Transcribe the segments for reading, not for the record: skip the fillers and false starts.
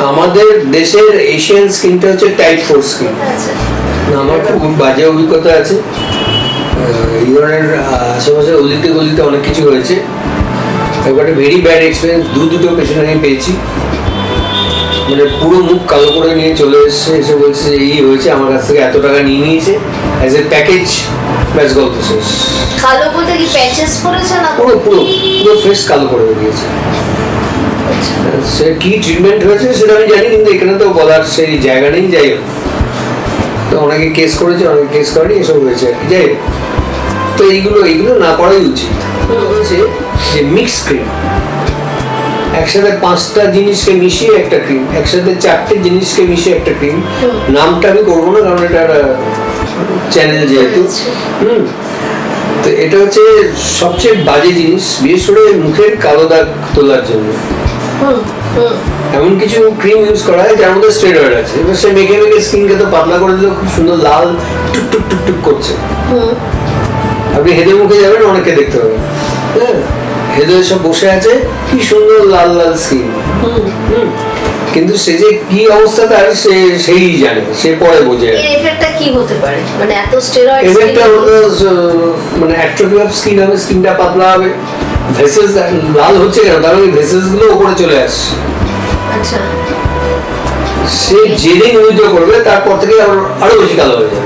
আমাদের দেশের এশিয়ান স্কিনটা হচ্ছে টাইপ 4 স্কিন। আমার খুব বাজে অভিজ্ঞতা আছে, এই ধরনের আশেপাশে অলিতে গলিতে অনেক কিছু হয়েছে। একবারে ভেরি ব্যাড এক্সপিরিয়েন্স, দুটো পেশেন্ট আমি পেয়েছি, মানে পুরো মুখ কালো করে নিয়ে চলে এসছে, এসে বলছে যে এই হয়েছে, আমার কাছ থেকে এত টাকা নিয়ে নিয়েছে অ্যাজ এ প্যাকেজ, ব্যাস গল্প শেষ। কালো বলতে কি প্যাচেস পড়েছে না? পুরো পুরো পুরো ফেস কালো করে দিয়েছে। সে কি ট্রিটমেন্ট হয়েছে সেটা আমি জানি, কিন্তু এখানে তো বলার সেই জায়গা নেই। যাই হোক, তো অনেকে কেস করেছে, অনেকে কেস করেনি, এসব হয়েছে আর কি। যাই হোক, তো এইগুলো না করাই উচিত। হচ্ছে যে মিক্স ক্রিম, একসাথে 5টা জিনিসকে মিশিয়ে একটা ক্রিম, একসাথে 4টে জিনিসকে মিশিয়ে একটা ক্রিম। নামটা আমি করবো না, কারণ এটা চ্যানেল যেহেতু। তো এটা হচ্ছে সবচেয়ে বাজে জিনিস, বিশেষ করে মুখের কালো দাগ তোলার জন্য। এমন কিছু ক্রিম ইউজ করা হয় যার মধ্যে স্টেরয়েড আছে, এবার সে মেখে মেখে স্কিনকে তো পাতলা করে দিল, খুব সুন্দর লাল টুক টুক টুক করছে। আপনি হেদে মুখে যাবেন, অনেকে দেখতে পাবেন, হ্যাঁ, হেদে সব বসে আছে, কি সুন্দর লাল লাল স্কিন। কিন্তু সে যে কি অবস্থা তার সেই জানে, সে পরে বোঝে। এর এফেক্টটা কি হতে পারে? মানে এত স্টেরয়েড এফেক্টটা মানে অ্যাট্রফি অফ স্কিন হবে, স্কিনটা পাতলা হবে, ভেসেলস লাল হচ্ছে কেন, কারণ ওই ভেসেলস গুলো উপরে চলে আসছে। আচ্ছা, সে যেদিন উইথড্র করবে তারপর থেকে আরো বেশি কালো হয়ে যাবে।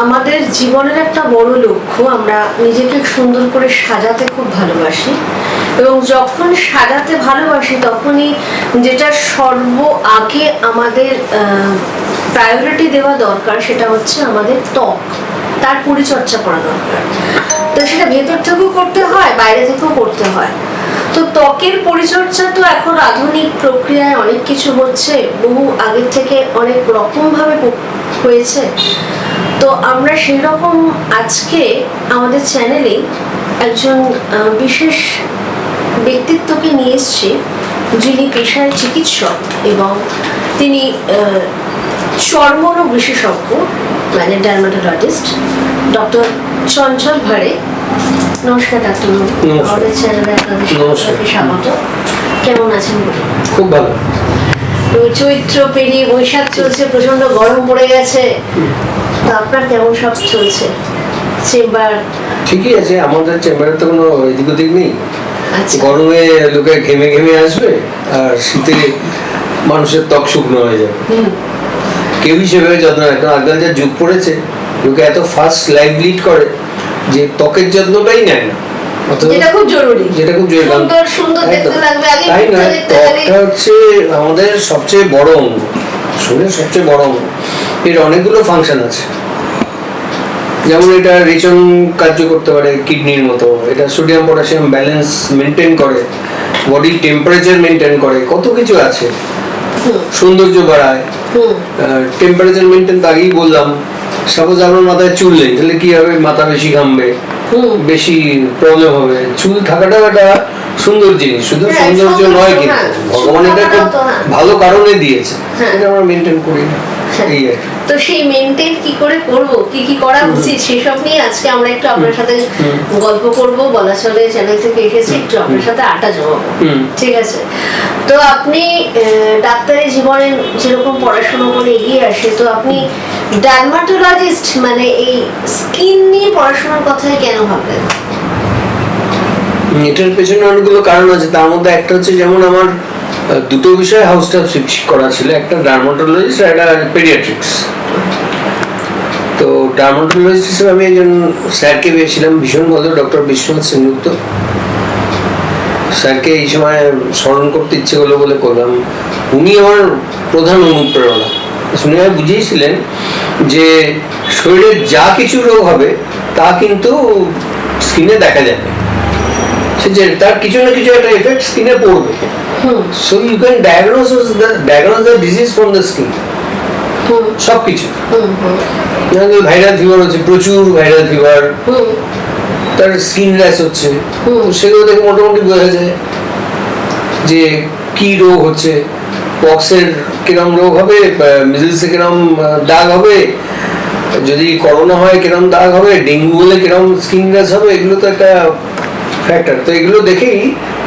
আমাদের জীবনের একটা বড় লক্ষ্য। আমরা নিজেকে সুন্দর করে সাজাতে খুব ভালোবাসি, এবং যখন সাজাতে ভালোবাসি তখনই যেটা সর্ব আগে আমাদের প্রায়োরিটি দেওয়া দরকার সেটা হচ্ছে আমাদের ত্বক, তার পরিচর্যা করা দরকার। তো সেটা ভেতর থেকেও করতে হয়, বাইরে থেকেও করতে হয়। তো ত্বকের পরিচর্যা তো এখন আধুনিক প্রক্রিয়ায় অনেক কিছু হচ্ছে, বহু আগের থেকে অনেক রকমভাবে হয়েছে। তো আমরা সেই রকম আজকে আমাদের চ্যানেলে একজন বিশেষ ব্যক্তিত্বকে নিয়ে এসেছি, যিনি পেশায় চিকিৎসক এবং তিনি চর্মরোগ বিশেষজ্ঞ, মানে ডার্মাটোলজিস্ট, ডক্টর চঞ্চল ভাড়ে। নমস্কার ডাক্তারবাবু, আমাদের চ্যানেলে আপনাদের স্বাগত। কেমন আছেন? খুব ভালো। চৈত্র পেরিয়ে বৈশাখ চলছে, প্রচন্ড গরম পড়ে গেছে, তো আপনার কেমন সব চলছে? চেম্বার ঠিকই আছে, আমাদের চেম্বারে তো কোনো এদিক ওদিক নেই। আচ্ছা, গরমে লোকে ঘেমে ঘেমে আসবে, আর শীতে মানুষের ত্বক শুকনো হয়ে যাবে। কেউই সেভাবে যত্ন নেয় না। আজকাল যা যুগ পড়েছে, লোকে এত ফাস্ট লাইফ লিড করে যে ত্বকের যত্নটাই নেয় না, যেটা খুব জরুরি। সুন্দর দেখতে লাগবে, আগে তাই না? ত্বকটা হচ্ছে আমাদের সবচেয়ে বড় অঙ্গ, শরীরের সবচেয়ে বড় অঙ্গ। এর অনেকগুলো ফাংশন আছে, যেমন এটা রেচন কার্য করতে পারে কিডনির মতো, এটা সোডিয়াম পটাশিয়াম ব্যালেন্স মেনটেন করে, বডির টেম্পারেচার মেনটেন করে, কত কিছু আছে। সৌন্দর্য বাড়ায়, টেম্পারেচার মেনটেন তো আগেই বললাম। সাপোজ আপনার মাথায় চুল নেই, তাহলে কি হবে? মাথা বেশি ঘামবে, বেশি প্রবলেম হবে। চুল থাকাটাও একটা সুন্দর জিনিস, শুধু সৌন্দর্য নয়, কিন্তু ভগবান এটা খুব ভালো কারণে দিয়েছে, এটা আমরা মেনটেন করি না। তো সেই মেনটেন কি করে করব, কি কি করা উচিত, সেসব নিয়ে আজকে আমরা একটু আপনার সাথে গল্প করব। বলা চলে চ্যানেল থেকে এসেছি, একটু আপনার সাথে আড্ডা জমাবো, ঠিক আছে? তো আপনি ডাক্তারি জীবনে যেরকম পড়াশোনা করে এগিয়ে আসে, তো আপনি ডার্মাটোলজিস্ট মানে এই স্কিন নিয়ে পড়াশোনার কথাই কেন ভাবলেন? এটার পেছনে অনেকগুলো কারণ আছে। তার মধ্যে একটা হচ্ছে, যেমন আমার দুটো বিষয়ে হাউস স্টাফ করা ছিল, একটা ডার্মাটোলজিস্ট আর একটা পেডিয়াট্রিক্স। তো ডার্মাটোলজিস্ট হিসেবে আমি একজন স্যারকে পেয়েছিলাম, ভীষণ ভালো, ডক্টর বিশ্বনাথ সেনগুপ্ত স্যারকে এই সময় স্মরণ করতে ইচ্ছে হলো বলে করলাম। উনি আমার প্রধান অনুপ্রেরণা। শুনে বুঝিয়েছিলেন যে শরীরে যা কিছু রোগ হবে তা কিন্তু স্কিনে দেখা যাবে, সে যে তার কিছু না কিছু একটা এফেক্ট স্কিনে পড়বে। So you can diagnose the disease from the skin. সবকিছু ভাইরাল ফিভার হচ্ছে, প্রচুর ভাইরাল ফিভার, তার স্কিন র্যাশ হচ্ছে, সেগুলো দেখে মোটামুটি বোঝা যায় যে কি রোগ হচ্ছে। পক্সের কিরম রোগ হবে, মিজলসে কিরম দাগ হবে, যদি করোনা হয় কিরম দাগ হবে, ডেঙ্গু হলে কিরম স্কিন র্যাশ হবে, এগুলো তো একটা ফ্যাক্টর। তো এগুলো দেখেই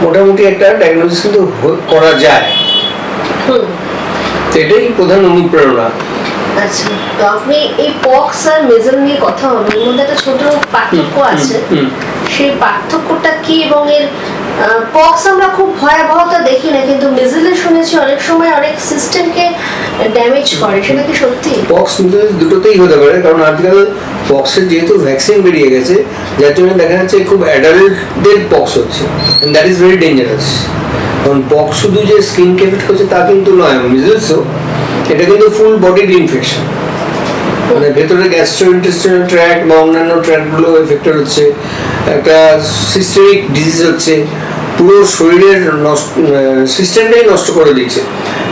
মোটামুটি একটা ডায়াগনোসিস কিন্তু করা যায়। তো এটাই প্রধান অনুপ্রেরণা। আচ্ছা, তো আপনি এই পক্স আর মেজেল নিয়ে কথা হলো, এর মধ্যে একটা ছোট পার্থক্য আছে, সেই পার্থক্যটা কি? এবং এর পক্স আমরা খুব ভয়াবহতা দেখি না, কিন্তু মেজেলে শুনেছি অনেক সময় অনেক সিস্টেমকে ড্যামেজ করে, সেটা কি সত্যি? পক্স মিজেলস দুটোতেই হতে পারে, কারণ আজকাল পক্সের যেহেতু ভ্যাকসিন বেরিয়ে গেছে, যার জন্য দেখা যাচ্ছে খুব অ্যাডাল্টদের পক্স হচ্ছে, and that is very dangerous. কারণ পক্স শুধু যে স্কিনকে এফেক্ট করছে তা কিন্তু নয়, মিজেলসও এটা কিন্তু ফুল বডির ইনফেকশন, মানে ভেতরে গ্যাস্ট্রোইন্টেস্টাইনাল ট্র্যাক্ট বা অন্যান্য ট্র্যাক্টগুলো এফেক্টেড হচ্ছে, একটা সিস্টেমিক ডিজিজ হচ্ছে, পুরো শরীরের সিস্টেমটাই নষ্ট করে দিচ্ছে।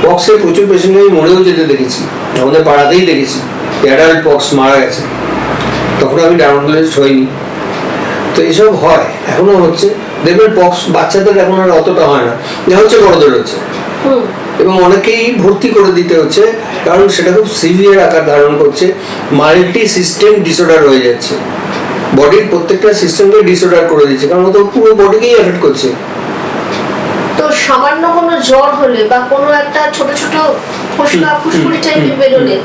পক্সে প্রচুর পেশেন্ট আমি মরেও যেতে দেখেছি, আমাদের পাড়াতেই দেখেছি অ্যাডাল্ট পক্স মারা গেছে, তখন আমি ডার্মাটোলজিস্ট হইনি। তো এইসব হয়, এখনো হচ্ছে। দেখবেন পক্স বাচ্চাদের এখন আর অতটা হয় না, যা হচ্ছে বড়দের হচ্ছে, এবং অনেকেই ভর্তি করে দিতে হচ্ছে, কারণ সেটা খুব সিভিয়ার আকার ধারণ করছে, মাল্টি সিস্টেম ডিসঅর্ডার হয়ে যাচ্ছে, বডির প্রত্যেকটা সিস্টেমকে ডিসঅর্ডার করে দিচ্ছে, কারণ ও তো পুরো বডিকেই এফেক্ট করছে। তো সামান্য কোনো জ্বর হলে বা কোনো একটা ছোট ছোট ফুসকুড়ি টাইপের বেরোলে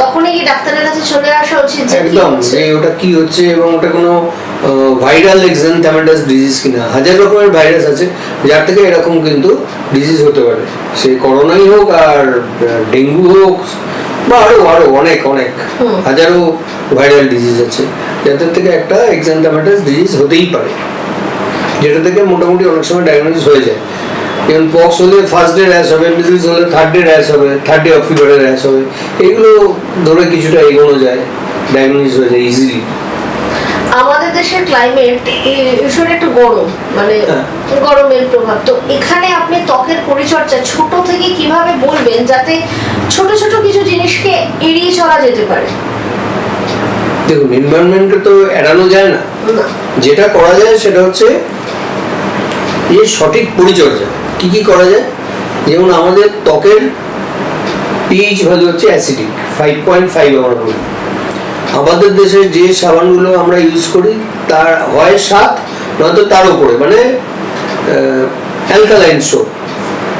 তখনই কি ডাক্তারের কাছে চলে আসা উচিত? একদম, যে ওটা কি হচ্ছে এবং ওটা কোনো ভাইরাল এক্সান্থামাটাস ডিজিজ কিনা। হাজার রকমের ভাইরাস আছে যার থেকে এরকম কিন্তু ডিজিজ হতে পারে, সে করোনাই হোক আর ডেঙ্গু হোক বা আরো অনেক হাজারো ভাইরাল ডিজিজ আছে, যাদের থেকে একটা এক্সান্থামাটাস ডিজিজ হতেই পারে, যেটা থেকে মোটামুটি অনেক সময় ডায়াগনোসিস হয়ে যায়। যেমন পক্স হলে ফার্স্ট ডে র্যাশ হবে, মিজলস হলে থার্ড ডে র্যাশ হবে, থার্ড ডে অফ ফিভারে র্যাশ হবে, এগুলো ধরে কিছুটা এগোনো যায়, ডায়াগনোসিস হয়ে যায় ইজিলি। আমাদের দেশের ক্লাইমেট ইউজুয়ালি একটু গরম, মানে গরমের প্রভাব, তো এখানে আপনি ত্বকের পরিচর্যা ছোট থেকে কিভাবে বলবেন যাতে ছোট ছোট কিছু জিনিসকে এড়িয়ে চলা যেতে পারে? দেখুন, এনভায়রনমেন্টকে তো এড়ানো যায় না, যেটা করা যায় সেটা হচ্ছে এই সঠিক পরিচর্যা। কি কি করা যায়? যেমন আমাদের ত্বকের পিএইচ ভ্যালু হচ্ছে অ্যাসিডিক 5.5 আমরা বলি। আমাদের দেশে যে সাবানগুলো আমরা ইউজ করি তার হয় 7 নয়তো তার উপরে, মানে অ্যালকালাইন সোপ।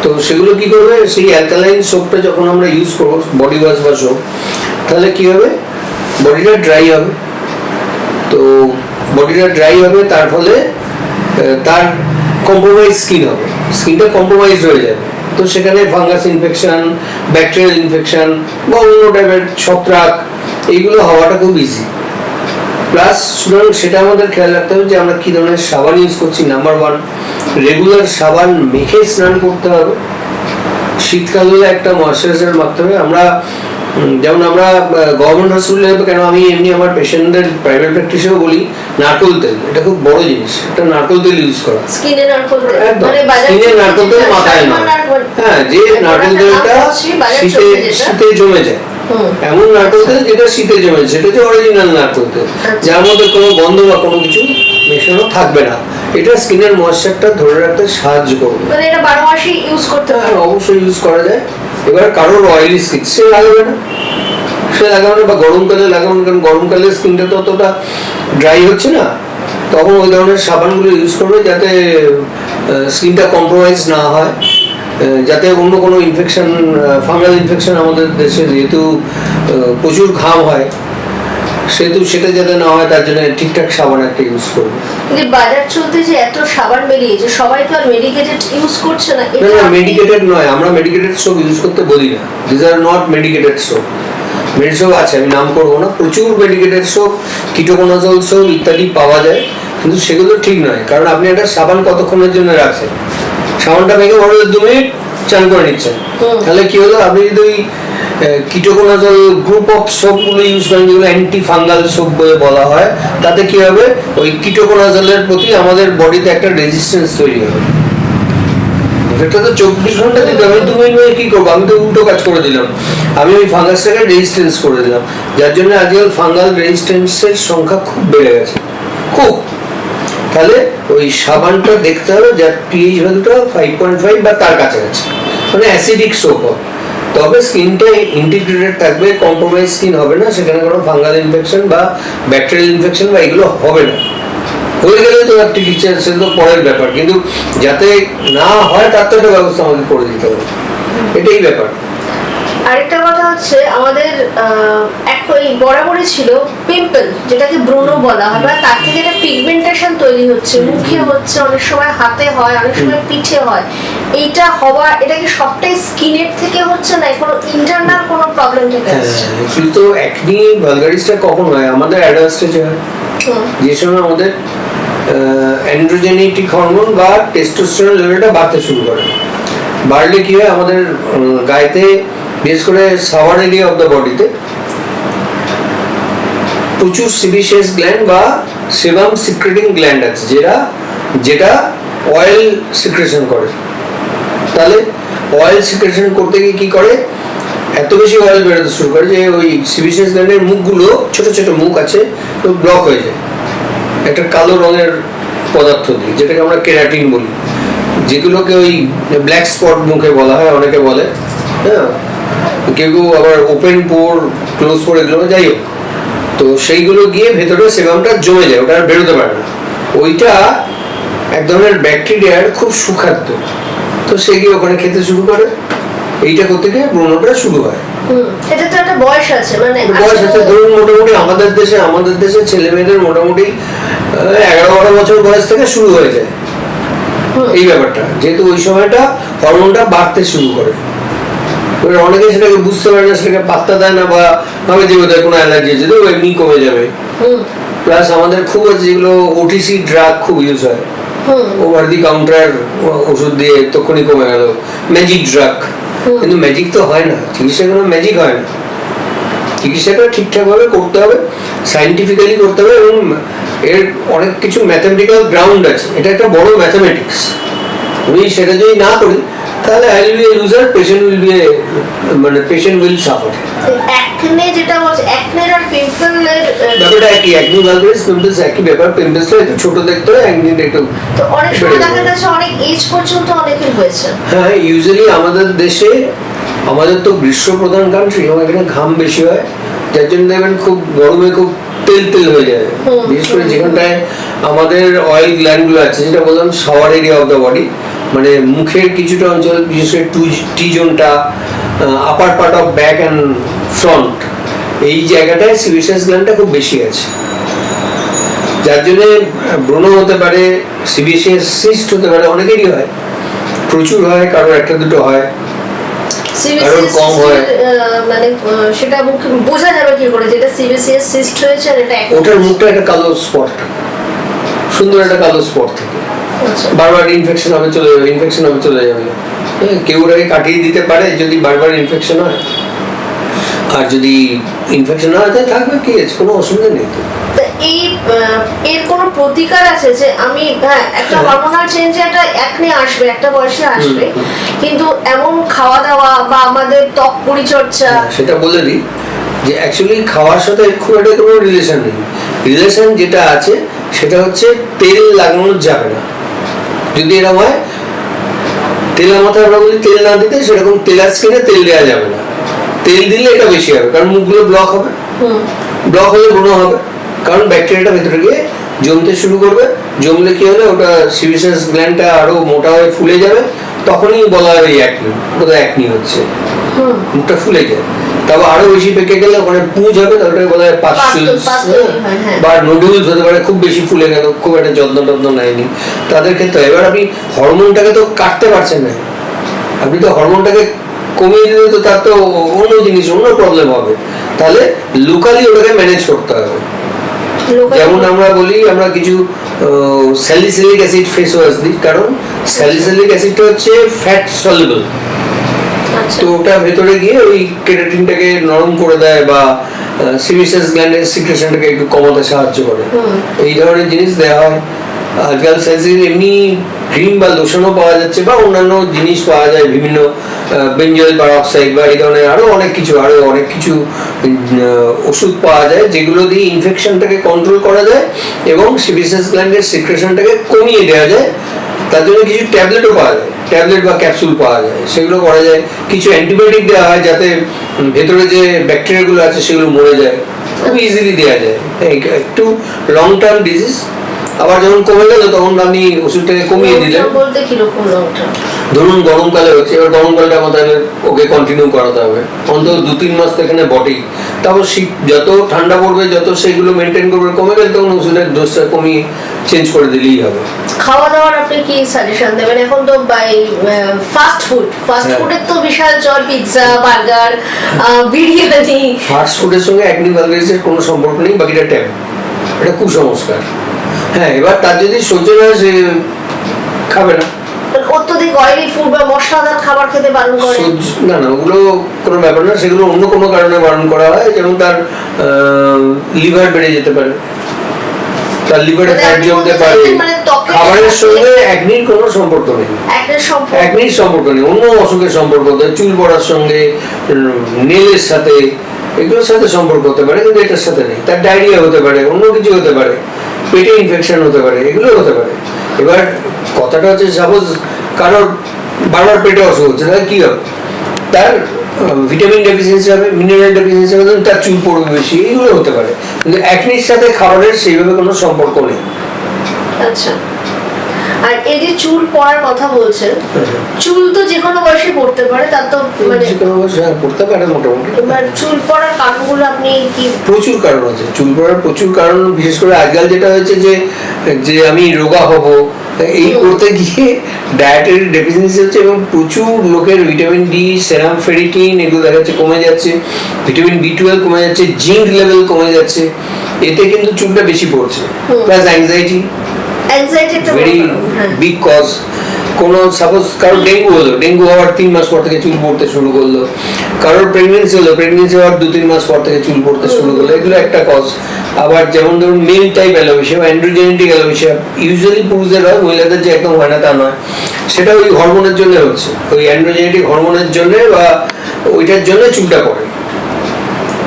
তো সেগুলো কি করবে, সেই অ্যালকালাইন সোপটা যখন আমরা ইউজ করবো, বডি ওয়াশ বা সোপ, তাহলে কি হবে, বডিটা ড্রাই হবে। তো বডিটা ড্রাই হবে, তার ফলে তার কম্প্রোমাইজ স্কিন হবে, স্কিনটা কম্প্রোমাইজ হয়ে যাবে। তো সেখানে ফাঙ্গাস ইনফেকশন, ব্যাকটেরিয়াল ইনফেকশন বা অন্য টাইপের ছত্রাক, এইগুলো হওয়াটা খুব ইজি। প্লাস সুতরাং সেটা আমাদের খেয়াল রাখতে হবে যে আমরা কী ধরনের সাবান ইউজ করছি। নাম্বার 1, রেগুলার সাবান মেখে স্নান করতে হবে। শীতকাল হলে একটা ময়শ্চারাইজার মাখতে হবে। আমরা যেমন আমরা গভর্নমেন্ট হসপিটালে, কেন আমি এমনি আমার পেশেন্টদের প্রাইভেট প্র্যাকটিসেও বলি, নারকেল তেল, এটা খুব বড় জিনিস, একটা নারকেল তেল ইউজ করা। স্কিনে নারকেল তেল, স্কিনে নারকেল তেল মাথায় না, হ্যাঁ, যে নারকেল তেলটা শীতে জমে যায়, এমন নারকেল তেল যেটা শীতে জমে যায়, সেটা হচ্ছে অরিজিনাল নারকেল তেল, যার মধ্যে কোনো গন্ধ বা কোনো কিছু মেশানো থাকবে না। এটা স্কিনের ময়েশ্চারটা ধরে রাখতে সাহায্য করবে। মানে এটা 12 মাসই ইউজ করতে হয়? অবশ্যই ইউজ করা যায়। এবার কারোর অয়েলি স্কিন, সে লাগাবে না, বা গরমকালে লাগাবেন, কারণ গরমকালে স্কিনটা তো অতটা ড্রাই হচ্ছে না, তখন ওই ধরনের সাবানগুলো ইউজ করবে যাতে স্কিনটা কম্প্রোমাইজ না হয়, যাতে অন্য কোনো ইনফেকশন, ফাঙ্গাল ইনফেকশন আমাদের দেশে যেহেতু প্রচুর ঘাম হয়, সেহেতু সেটা যাতে না হয় তার জন্য ঠিকঠাক সাবান একটা ইউজ করবে। বাজার চলতে যে এত সাবান বেরিয়েছে, সবাই তো আর মেডিকেটেড ইউজ করছে না। না, মেডিকেটেড নয়, আমরা মেডিকেটেড সোপ ইউজ করতে বলি না। This are not medicated soap. Medicated soap আছে, আমি নাম করবো না, প্রচুর মেডিকেটেড সোপ, কিটোকোনাজল সোপ ইত্যাদি পাওয়া যায়, কিন্তু সেগুলো ঠিক নয়। কারণ আপনি একটা সাবান কতক্ষণের জন্য রাখছেন, সাবানটা মেখে বড় 2 মিনিট চান করে নিচ্ছেন, তাহলে কি হলো, আপনি যদি ওই কিটোকোনাজল গ্রুপ অফ সোপগুলো ইউজ করেন, যেগুলো অ্যান্টি ফাঙ্গাল সোপ বলে বলা হয়, তাতে কি হবে, ওই কিটোকোনাজলের প্রতি আমাদের বডিতে একটা রেজিস্ট্যান্স তৈরি হবে। এটা তো 24 ঘন্টা দিতে আমি 2 মিনিট কি করবো, আমি তো উল্টো কাজ করে দিলাম, আমি ওই ফাঙ্গাসটাকে রেজিস্ট্যান্স করে দিলাম, যার জন্য আজকাল ফাঙ্গাল রেজিস্ট্যান্সের সংখ্যা খুব বেড়ে গেছে, খুব। তাহলে ওই সাবানটা দেখতে হবে যার পিএইচ ভ্যালুটা 5.5 বা তার কাছাকাছি, মানে অ্যাসিডিক সোপ হবে, তবে স্কিনটা ইন্টিগ্রেটেড থাকবে, কম্প্রোমাইজ স্কিন হবে না, সেখানে কোনো ফাঙ্গাল ইনফেকশন বা ব্যাকটেরিয়াল ইনফেকশন বা এগুলো হবে না। হয়ে গেলে তো একটা টিচার, সেটা তো পরের ব্যাপার, কিন্তু যাতে না হয় তার তো একটা ব্যবস্থা আমাদের করে দিতে হবে, এটাই ব্যাপার। আরেকটা কথা হচ্ছে আমাদের ওই বরাবরই ছিল পিম্পল, যেটাকে ব্রণ বলা হয়, বা তার থেকে একটা পিগমেন্টেশন তৈরি হচ্ছে, মুখে হচ্ছে, অনেক সময় হাতে হয়, অনেক সময় পিঠে হয়। এইটা হওয়া, এটা কি সবটাই স্কিনের থেকে হচ্ছে না কোনো ইন্টারনাল কোনো প্রবলেম থেকে আসছে? অ্যাকচুয়ালি তো অ্যাকনি ভালগারিসটা কখন হয়, আমাদের অ্যাডাল্ট স্টেজে হয়, যে সময় আমাদের অ্যান্ড্রোজেনেটিক হরমোন বা টেস্টোস্টেরন লেভেলটা বাড়তে শুরু করে। বাড়লে কি হয়, আমাদের গায়েতে বিশেষ করে সাওয়ার এরিয়া অফ দ্য বডিতে প্রচুর সিবিসিয়াস গ্ল্যান্ড বা সেবাম সিক্রেটিং গ্ল্যান্ড আছে, যেটা অয়েল সিক্রেশন করে। তাহলে অয়েল সিক্রেশন করতে গিয়ে কি করে, এত বেশি অয়েল বেরোতে শুরু করে যে ওই সিবিসিয়াস গ্ল্যান্ডের মুখগুলো, ছোট ছোট মুখ আছে, তো ব্লক হয়ে যায় একটা কালো রঙের পদার্থ দিয়ে, যেটাকে আমরা কেরাটিন বলি, যেগুলোকে ওই ব্ল্যাক স্পট মুখে বলা হয়, অনেকে বলে, হ্যাঁ, কেউ কেউ আবার ওপেন পোর, ক্লোজ পোর, এগুলো যাই হোক। তো সেইগুলো গিয়ে ভেতরে সেবামটা জমে যায়, ওটা আর বেরোতে পারে না। ওইটা এক ধরনের ব্যাকটেরিয়ার খুব সুখাদ্য, তো সে গিয়ে ওখানে খেতে শুরু করে, এইটা করতে গিয়ে ব্রণটা শুরু হয়। এটা তো একটা বয়স আছে, মানে বয়স আছে, ধরুন মোটামুটি আমাদের দেশে ছেলে মেয়েদের মোটামুটি 11-12 বছর বয়স থেকে শুরু হয়ে যায় এই ব্যাপারটা, যেহেতু ওই সময়টা হরমোনটা বাড়তে শুরু করে। অনেকে সেটাকে বুঝতে পারে না, সেটাকে পাত্তা দেয় না, বা ভাবে যে ওদের কোনো অ্যালার্জি আছে, তো এমনি কমে যাবে। প্লাস আমাদের খুব আছে যেগুলো ওটিসি ড্রাগ খুব ইউজ হয়, ওভার দি কাউন্টার ওষুধ দিয়ে তখনই কমে গেল, ম্যাজিক ড্রাগ। কিন্তু ম্যাজিক তো হয় না, চিকিৎসা কোনো ম্যাজিক হয় না, চিকিৎসাটা ঠিকঠাক ভাবে করতে হবে, সাইন্টিফিক্যালি করতে হবে, এবং এর অনেক কিছু ম্যাথমেটিক্যাল গ্রাউন্ড আছে, এটা একটা বড় ম্যাথামেটিক্স। আমি সেটা যদি না করি তাহলে I will B A loser, patient will suffer. Acne যেটা বলছে, অ্যাকনের আর পিম্পলের ব্যাপারটা একই, অ্যাকনি ভালগারিস পিম্পলস একই ব্যাপার, পিম্পলসটা একটু ছোট দেখতে হয়, অ্যাকনিটা একটু, তো অনেক সময় দেখা যাচ্ছে অনেক এজ পর্যন্ত অনেকের হয়েছে। হ্যাঁ, ইউজুয়ালি আমাদের দেশে, আমাদের তো গ্রীষ্ম প্রধান কান্ট্রি, এবং এখানে ঘাম বেশি হয়, যার জন্য দেখবেন খুব গরমে খুব তেল হয়ে যায়, বিশেষ করে যেখানটায় আমাদের অয়েল গ্ল্যান্ডগুলো আছে, যেটা বললাম shower area of the body, মানে মুখের কিছুটা অঞ্চল, বিশেষ করে টি জোনটা, upper part of back and front, এই জায়গাটায় সিবিসিয়াস গ্ল্যান্ডটা খুব বেশি আছে, যার জন্য ব্রণ হতে পারে, সিবিসিয়াস সিস্ট হতে পারে, অনেকেরই হয়, প্রচুর হয়, কারোর একটা দুটো হয়, কারোর কম হয়। মানে সেটা মুখে বোঝা যাবে কি করে যেটা সিবিসিএস সিস্ট হয়েছে আর এটা ওটার মুখটা একটা কালো স্পট, সুন্দর একটা কালো স্পট থাকে, বারবার ইনফেকশন হবে চলে যাবে। কেউ ওটাকে কাটিয়ে দিতে পারে যদি বারবার ইনফেকশন হয়, আর যদি ইনফেকশন না হয় তাহলে থাকবে, কি আছে, কোনো অসুবিধা নেই। তো এই এর কোনো প্রতিকার আছে যে আমি একটা হরমোনাল চেঞ্জে একটা অ্যাকনে আসবে, একটা বয়সে আসবে, কিন্তু এমন খাওয়া দাওয়া বা আমাদের ত্বক পরিচর্যা, সেটা বলে দিই যে অ্যাকচুয়ালি খাওয়ার সাথে খুব একটা কোনো রিলেশন নেই। রিলেশন যেটা আছে সেটা হচ্ছে তেল লাগানো যাবে না। যদি এরকম হয়, তেলের মাথায় আমরা বলি তেল না দিতে, সেরকম তেলার স্কিনে তেল দেওয়া যাবে না। তেল দিলে এটা বেশি হবে, কারণ মুখগুলো ব্লক হবে, ব্লক হলে ব্রণ হবে, কারণ ব্যাকটেরিয়াটা ভেতরে গিয়ে জমতে শুরু করবে, জমলে কি হলে ওটা সিবিসিয়াস গ্ল্যান্ডটা আরো মোটা হয়ে ফুলে যাবে, তখনই বলা হয় অ্যাকনি, ওটা অ্যাকনি হচ্ছে, মুখটা ফুলে যায়। তারপর আরো বেশি পেকে গেলে ওখানে পুঁজ হবে, ওটাকে বলা হয় পাস্টুলস, বা নুডলস হতে পারে, খুব বেশি ফুলে গেল, খুব একটা যত্ন নেয়নি, তাদের ক্ষেত্রে। এবার আপনি হরমোনটাকে তো কাটতে পারছেন না, আপনি তো হরমোনটাকে কমিয়ে দিলে তো তার তো অন্য জিনিস, অন্য প্রবলেম হবে, তাহলে লোকালি ওটাকে ম্যানেজ করতে হবে। যেমন আমরা বলি, আমরা কিছু স্যালিসিলিক অ্যাসিড ফেস ওয়াশ দিই, কারণ স্যালিসিলিক অ্যাসিডটা হচ্ছে ফ্যাট সলিবল, তো ওটা ভেতরে গিয়ে ওই কেরাটিনটাকে নরম করে দেয়, বা সিবিসিয়াস গ্ল্যান্ডের সিক্রেশনটাকে একটু কমাতে সাহায্য করে, এই ধরনের জিনিস দেওয়া হয়। আজকাল স্যালিসিলিক এমনি ক্রিম বা লোশনও পাওয়া যাচ্ছে বা অন্যান্য জিনিস পাওয়া যায়, বিভিন্ন বেঞ্জয়েল পারঅক্সাইড বা এই ধরনের আরো অনেক কিছু ওষুধ পাওয়া যায় যেগুলো দিয়ে ইনফেকশনটাকে কন্ট্রোল করা যায় এবং সিবিসাস গ্ল্যান্ডের সিক্রেশনটাকে কমিয়ে দেওয়া যায়। তার জন্য কিছু ট্যাবলেটও পাওয়া যায়, ট্যাবলেট বা ক্যাপসুল পাওয়া যায়, সেগুলো করা যায়। কিছু অ্যান্টিবায়োটিক দেওয়া হয় যাতে ভেতরে যে ব্যাকটেরিয়াগুলো আছে সেগুলো মরে যায়, খুব ইজিলি দেওয়া যায়। একটু লং টার্ম ডিজিজ, আবার যখন কমে গেল তখন আপনি ওষুধটাকে কমিয়ে দিলেন। বলতে কিরকম লংটা? ধরুন গরমকালে হচ্ছে, এবার গরমকালটা আমাদের ওকে কন্টিনিউ করাতে হবে অন্তত 2-3 মাস তো এখানে বটেই। তারপর শীত যত ঠান্ডা পড়বে, যত সেগুলো মেনটেন করবে, কমে গেলে তখন ওষুধের ডোজটা কমিয়ে চেঞ্জ করে দিলেই হবে। খাওয়া দাওয়ার আপনি কি সাজেশন দেবেন? এখন তো ফাস্ট ফুডের তো বিশাল চল, পিৎজা, বার্গার, বিরিয়ানি। ফাস্ট ফুডের সঙ্গে অ্যাকনি ভালগারিটিসের কোনো সম্পর্ক নেই, বাকিটা ট্যাব, এটা কুসংস্কার। হ্যাঁ, এবার তার যদি সহ্য না হয় সে খাবে না। অত্যধিক অয়েলি ফুড বা মশলাদার খাবার খেতে বারণ করে? না, ওগুলো কোনো ব্যাপার না, সেগুলো অন্য কোনো কারণে বারণ করা হয়। যেমন তার লিভার বেড়ে যেতে পারে, তার লিভারে ফ্যাট জমতে পারে। খাবারের সঙ্গে অ্যাকনির কোনো সম্পর্ক নেই, অ্যাকনির সম্পর্ক নেই, অন্য অসুখের সম্পর্ক হতে, চুল পড়ার সঙ্গে, নেলের সাথে, এগুলোর সাথে সম্পর্ক হতে পারে, কিন্তু এটার সাথে নেই। তার ডায়রিয়া হতে পারে, অন্য কিছু হতে পারে, পেটে ইনফেকশন হতে পারে, এগুলো হতে পারে। এবার কথাটা হচ্ছে, সাপোজ কারোর বারবার পেটে অসুখ হচ্ছে, তাহলে কি হবে? তার ভিটামিন ডেফিসিয়েন্সি হবে, মিনারেল ডেফিসিয়েন্সি হবে, তার চুল পড়বে বেশি, এগুলো হতে পারে। কিন্তু অ্যাকনির সাথে খাবারের সেইভাবে কোনো সম্পর্ক নেই। আচ্ছা, আর এই যে চুল পড়ার কথা বলছেন, চুল তো যে কোনো বয়সে পড়তে পারে, তার তো মানে যে কোনো বয়সে পড়তে পারে মোটামুটি। এবার চুল পড়ার কারণগুলো আপনি কি? প্রচুর কারণ আছে চুল পড়ার, প্রচুর কারণ। বিশেষ করে আজকাল যেটা হয়েছে যে আমি রোগা হব, এই করতে গিয়ে ডায়েটারি ডেফিসিয়েন্সি হচ্ছে এবং প্রচুর লোকের ভিটামিন ডি, সেরাম ফেরিটিন এগুলো দেখা যাচ্ছে কমে যাচ্ছে, ভিটামিন বি12 কমে যাচ্ছে, জিঙ্ক লেভেল কমে যাচ্ছে, এতে কিন্তু চুলটা বেশি পড়ছে। Plus anxiety, very big cause. কোনো সাপোজ কারোর ডেঙ্গু হলো, ডেঙ্গু হওয়ার 3 মাস পর থেকে চুল পড়তে শুরু করলো, কারোর প্রেগনেন্সি হলো, প্রেগনেন্সি হওয়ার 2-3 মাস পর থেকে চুল পড়তে শুরু করলো, এগুলো একটা কজ। আবার যেমন ধরুন মেল টাইপ অ্যালোপেশিয়া বা অ্যান্ড্রোজেনেটিক অ্যালোপেশিয়া, ইউজুয়ালি পুরুষদের হয়, মহিলাদের যে একদম হয় না তা নয়, সেটা ওই হরমোনের জন্য হচ্ছে, ওই অ্যান্ড্রোজেনেটিক হরমোনের জন্য বা ওইটার জন্য চুলটা পড়ে,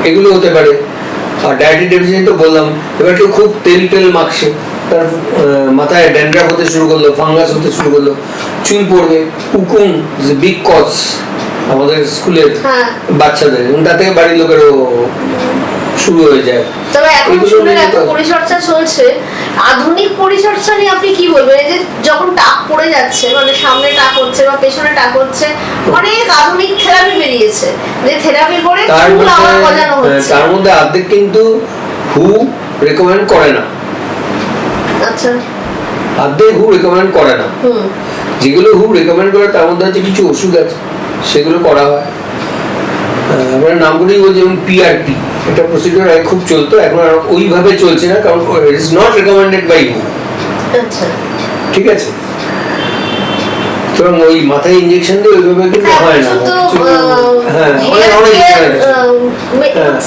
এগুলো হতে পারে। আর ডায়েটারি ডেফিসিয়েন্সি তো বললাম। এবার কেউ খুব তেল মাখছে, তার মাথায় ড্যান্ড্রাফ হতে শুরু করলো, ফাঙ্গাস হতে শুরু করলো, চুল পড়বে। উকুন ইজ এ বিগ কজ আমাদের স্কুলের বাচ্চাদের, এবং তাতে বাড়ির লোকেরও শুরু হয়ে যায়। তবে এখন চুলের এত পরিচর্যা চলছে, আধুনিক পরিচর্যা নিয়ে আপনি কি বলবেন? এই যে যখন টাক পড়ে যাচ্ছে, মানে সামনে টাক হচ্ছে বা পেছনে টাক হচ্ছে, অনেক আধুনিক থেরাপি বেরিয়েছে, যে থেরাপি করে চুল আবার গজানো হচ্ছে। তার মধ্যে অর্ধেক কিন্তু হু রেকমেন্ড করে না। আচ্ছা, অর্ধেক হু রেকমেন্ড করে না। যেগুলো হু রেকমেন্ড করে তার মধ্যে আছে কিছু ওষুধ আছে, সেগুলো করা হয়। আমরা নামগুলোই বলছি, যেমন পিআরপি, একটা প্রসিডিওর আগে খুব চলতো, এখন আর ওইভাবে চলছে না, কারণ it is not recommended by হু। আচ্ছা, ঠিক আছে। সুতরাং ওই মাথায় ইনজেকশন দিয়ে ওইভাবে কিন্তু হয় না। হ্যাঁ,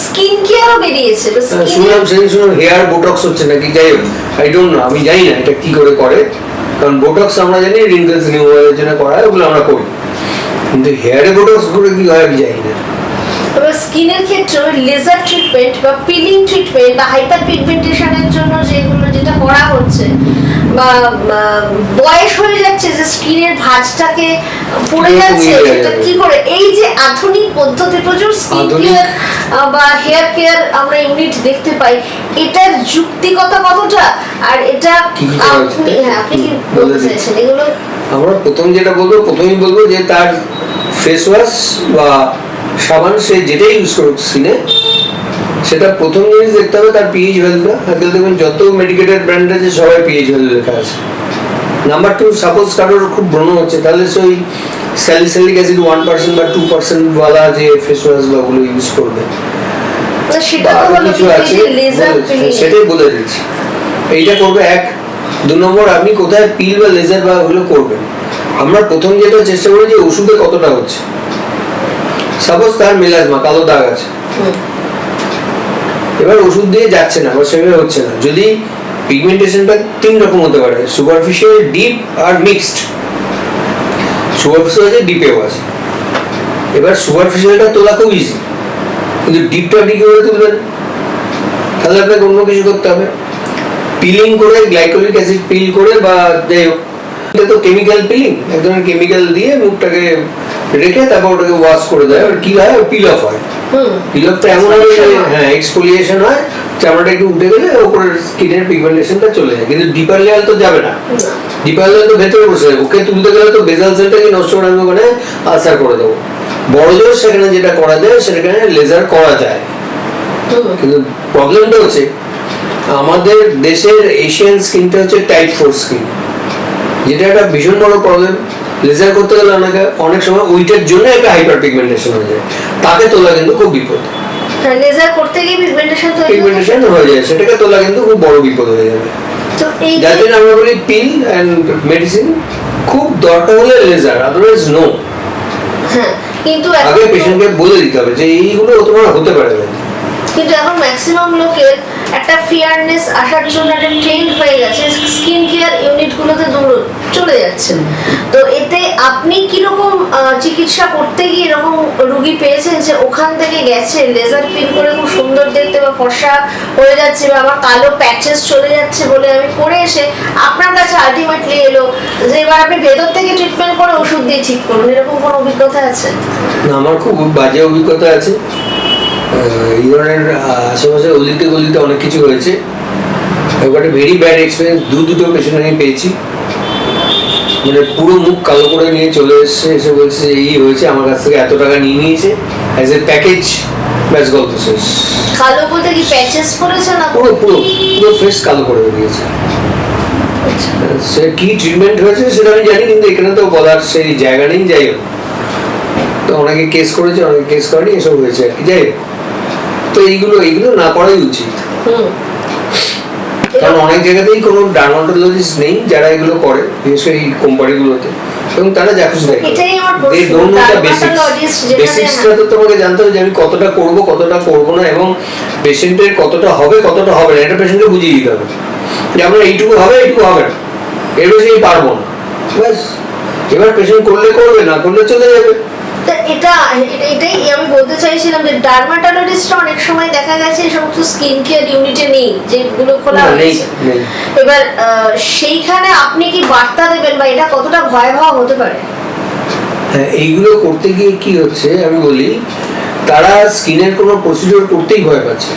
স্কিন কেয়ারও বেরিয়েছে, শুনলাম হেয়ার বোটক্স হচ্ছে নাকি, যাই হোক, আই ডোন্ট নো, আমি জানি না এটা কি করে, কারণ বোটক্স আমরা জানি রিঙ্কেলস রিমুভালের জন্য করা হয়, ওগুলো আমরা করি, কিন্তু হেয়ারে বোটক্স করে কি হয় আমি জানি না। তবে স্কিনের ক্ষেত্রে লেজার ট্রিটমেন্ট বা পিলিং ট্রিটমেন্ট বা হাইপার পিগমেন্টেশনের জন্য যেটা করা হচ্ছে, বা বয়স হয়ে যাচ্ছে যে স্কিনের ভাঁজটাকে পড়ে যাচ্ছে, সেটা কি করে? এই যে আধুনিক পদ্ধতি, প্রচুর স্কিন কেয়ার বা হেয়ার কেয়ার আমরা ইউনিট দেখতে পাই, এটার যুক্তিকতা কতটা, আর এটা আপনি কি বলতে চাইছেন? এগুলো আমরা প্রথমেই বলবো যে তার ফেস ওয়াশ বা সাবান, সে যেটাই ইউজ করুক স্কিনে, সেটা প্রথম জিনিস দেখতে হবে তার পিএইচ ভ্যালুটা। আজকাল দেখবেন যত মেডিকেটেড ব্র্যান্ড আছে সবাই পিএইচ ভ্যালু লেখা আছে। নাম্বার 2, সাপোজ কারোর খুব ব্রণ হচ্ছে, তাহলে সে ওই স্যালিসিলিক অ্যাসিড 1% বা 2% ওয়ালা যে ফেস ওয়াশ বা ওগুলো ইউজ করবে। কিছু আছে সেটাই বলে দিচ্ছি, এইটা করবে। 1, 2 নম্বর, আপনি কোথায় পিল বা লেজার বা ওগুলো করবেন। আমরা প্রথম যেটা চেষ্টা করি যে ওষুধে কতটা হচ্ছে। সাপোজ তার মেলাজমা, কালো দাগ আছে, এবার ওষুধ দিয়ে যাচ্ছে না বা সেভাবে হচ্ছে না, যদি পিগমেন্টেশনটা তিন রকম হতে পারে, সুপারফিশিয়াল, ডিপ আর মিক্সড। সুপারফিশিয়াল আছে, ডিপেও আছে। এবার সুপারফিশিয়ালটা তোলা খুব ইজি, কিন্তু ডিপটা আপনি কি করে তুলবেন? তাহলে আপনাকে অন্য কিছু করতে হবে, পিলিং করে, গ্লাইকোলিক অ্যাসিড পিল করে, বা যাই হোক, এটা তো কেমিক্যাল পিলিং, এক ধরনের কেমিক্যাল দিয়ে মুখটাকে রেখে তারপর ওটাকে ওয়াশ করে দেয়। আর কি হয়, পিল অফ হয়। পিল অফটা এমন হবে যে হ্যাঁ এক্সফোলিয়েশন হয়, চামড়াটা একটু উঠে গেলে ওপরের স্কিনের পিগমেন্টেশনটা চলে যায়। কিন্তু ডিপার লেয়ার তো যাবে না, ডিপার লেয়ার তো ভেতরে বসে যাবে। ওকে তুলতে গেলে তো বেজাল সেলটাকে নষ্ট করে আমি ওখানে আলসার করে দেবো। বড় জোর সেখানে যেটা করা যায় সেখানে লেজার করা যায়, কিন্তু প্রবলেমটা হচ্ছে আমাদের দেশের এশিয়ান স্কিনটা হচ্ছে টাইপ 4 স্কিন, যেটা একটা ভীষণ বড় প্রবলেম। লেজার করতে গেলে অনেক সময় ওইটার জন্য একটা হাইপার পিগমেন্টেশন হয়ে যায়, তাকে তোলা কিন্তু খুব বিপদ। লেজার করতে গিয়ে পিগমেন্টেশন হয়ে যায়, সেটাকে তোলা কিন্তু খুব বড় বিপদ হয়ে যাবে। তো এই যার জন্য আমরা বলি পিল অ্যান্ড মেডিসিন, খুব দরকার হলে লেজার, আদারওয়াইজ নো। হ্যাঁ, কিন্তু আগে পেশেন্টকে বলে দিতে হবে যে এইগুলো তোমার হতে পারে না। কিন্তু এখন ম্যাক্সিমাম লোকের একটা ফিয়ারনেস আসার জন্য একটা ট্রেন্ড হয়ে গেছে, স্কিন কেয়ার ইউনিটগুলোতে দৌড় চলে যাচ্ছেন। তো এতে আপনি কিরকম চিকিৎসা করতে গিয়ে এরকম রুগী পেয়েছেন যে ওখান থেকে গেছে লেজার পিল করে খুব সুন্দর দেখতে বা ফর্সা হয়ে যাচ্ছে, বা আমার কালো প্যাচেস চলে যাচ্ছে বলে আমি করে এসে আপনার কাছে আলটিমেটলি এলো যে এবার আপনি ভেতর থেকে ট্রিটমেন্ট করে ওষুধ দিয়ে ঠিক করুন, এরকম কোনো অভিজ্ঞতা আছে? না, আমার খুব বাজে অভিজ্ঞতা আছে। এই ধরনের আশেপাশে অলিতে গলিতে অনেক কিছু হয়েছে। একটা ভেরি ব্যাড এক্সপিরিয়েন্স দুটো পেশেন্ট আমি পেয়েছি, মানে পুরো মুখ কালো করে নিয়ে চলে এসছে, এসে বলছে এই হয়েছে, আমার কাছ থেকে এত টাকা নিয়ে নিয়েছে অ্যাজ এ প্যাকেজ, ব্যাস গল্প শেষ। কালো বলতে কি প্যাচেস পড়েছে না? পুরো পুরো পুরো ফেস কালো করে দিয়েছে। সে কি ট্রিটমেন্ট হয়েছে সেটা আমি জানি, কিন্তু এখানে তো বলার সেই জায়গা নেই। যাই হোক, তো অনেকে কেস করেছে, অনেকে কেস করেনি, এসব হয়েছে আর কি। যাই হোক, তো এইগুলো না করাই উচিত, কারণ অনেক জায়গাতেই কোনো ডার্মাটোলজিস্ট নেই যারা এগুলো করে, বিশেষ করে এই কোম্পানিগুলোতে, এবং তারা যা খুশি দেয়। বেসিক্সটা তো তোমাকে জানতে হবে যে আমি কতটা করব, কতটা করব না, এবং পেশেন্টের কতটা হবে, কতটা হবে না, এটা পেশেন্টকে বুঝিয়ে দিতে হবে যে আপনার এইটুকু হবে, এইটুকু হবে না, এর বেশি পারবো না, ব্যাস। এবার পেশেন্ট করলে করবে, না করলে চলে যাবে। এটাই আমি বলতে চাইছিলাম যে ডার্মাটোলজিস্টরা অনেক সময় দেখা গেছে এই সমস্ত স্কিন কেয়ার ইউনিটে নেই, যেগুলো খোলা হয়েছে। এবার সেইখানে আপনি কি বার্তা দেবেন বা এটা কতটা ভয়াবহ হতে পারে? হ্যাঁ, এইগুলো করতে গিয়ে কি হচ্ছে আমি বলি, তারা স্কিনের কোনো প্রসিডিওর করতেই ভয় পাচ্ছে।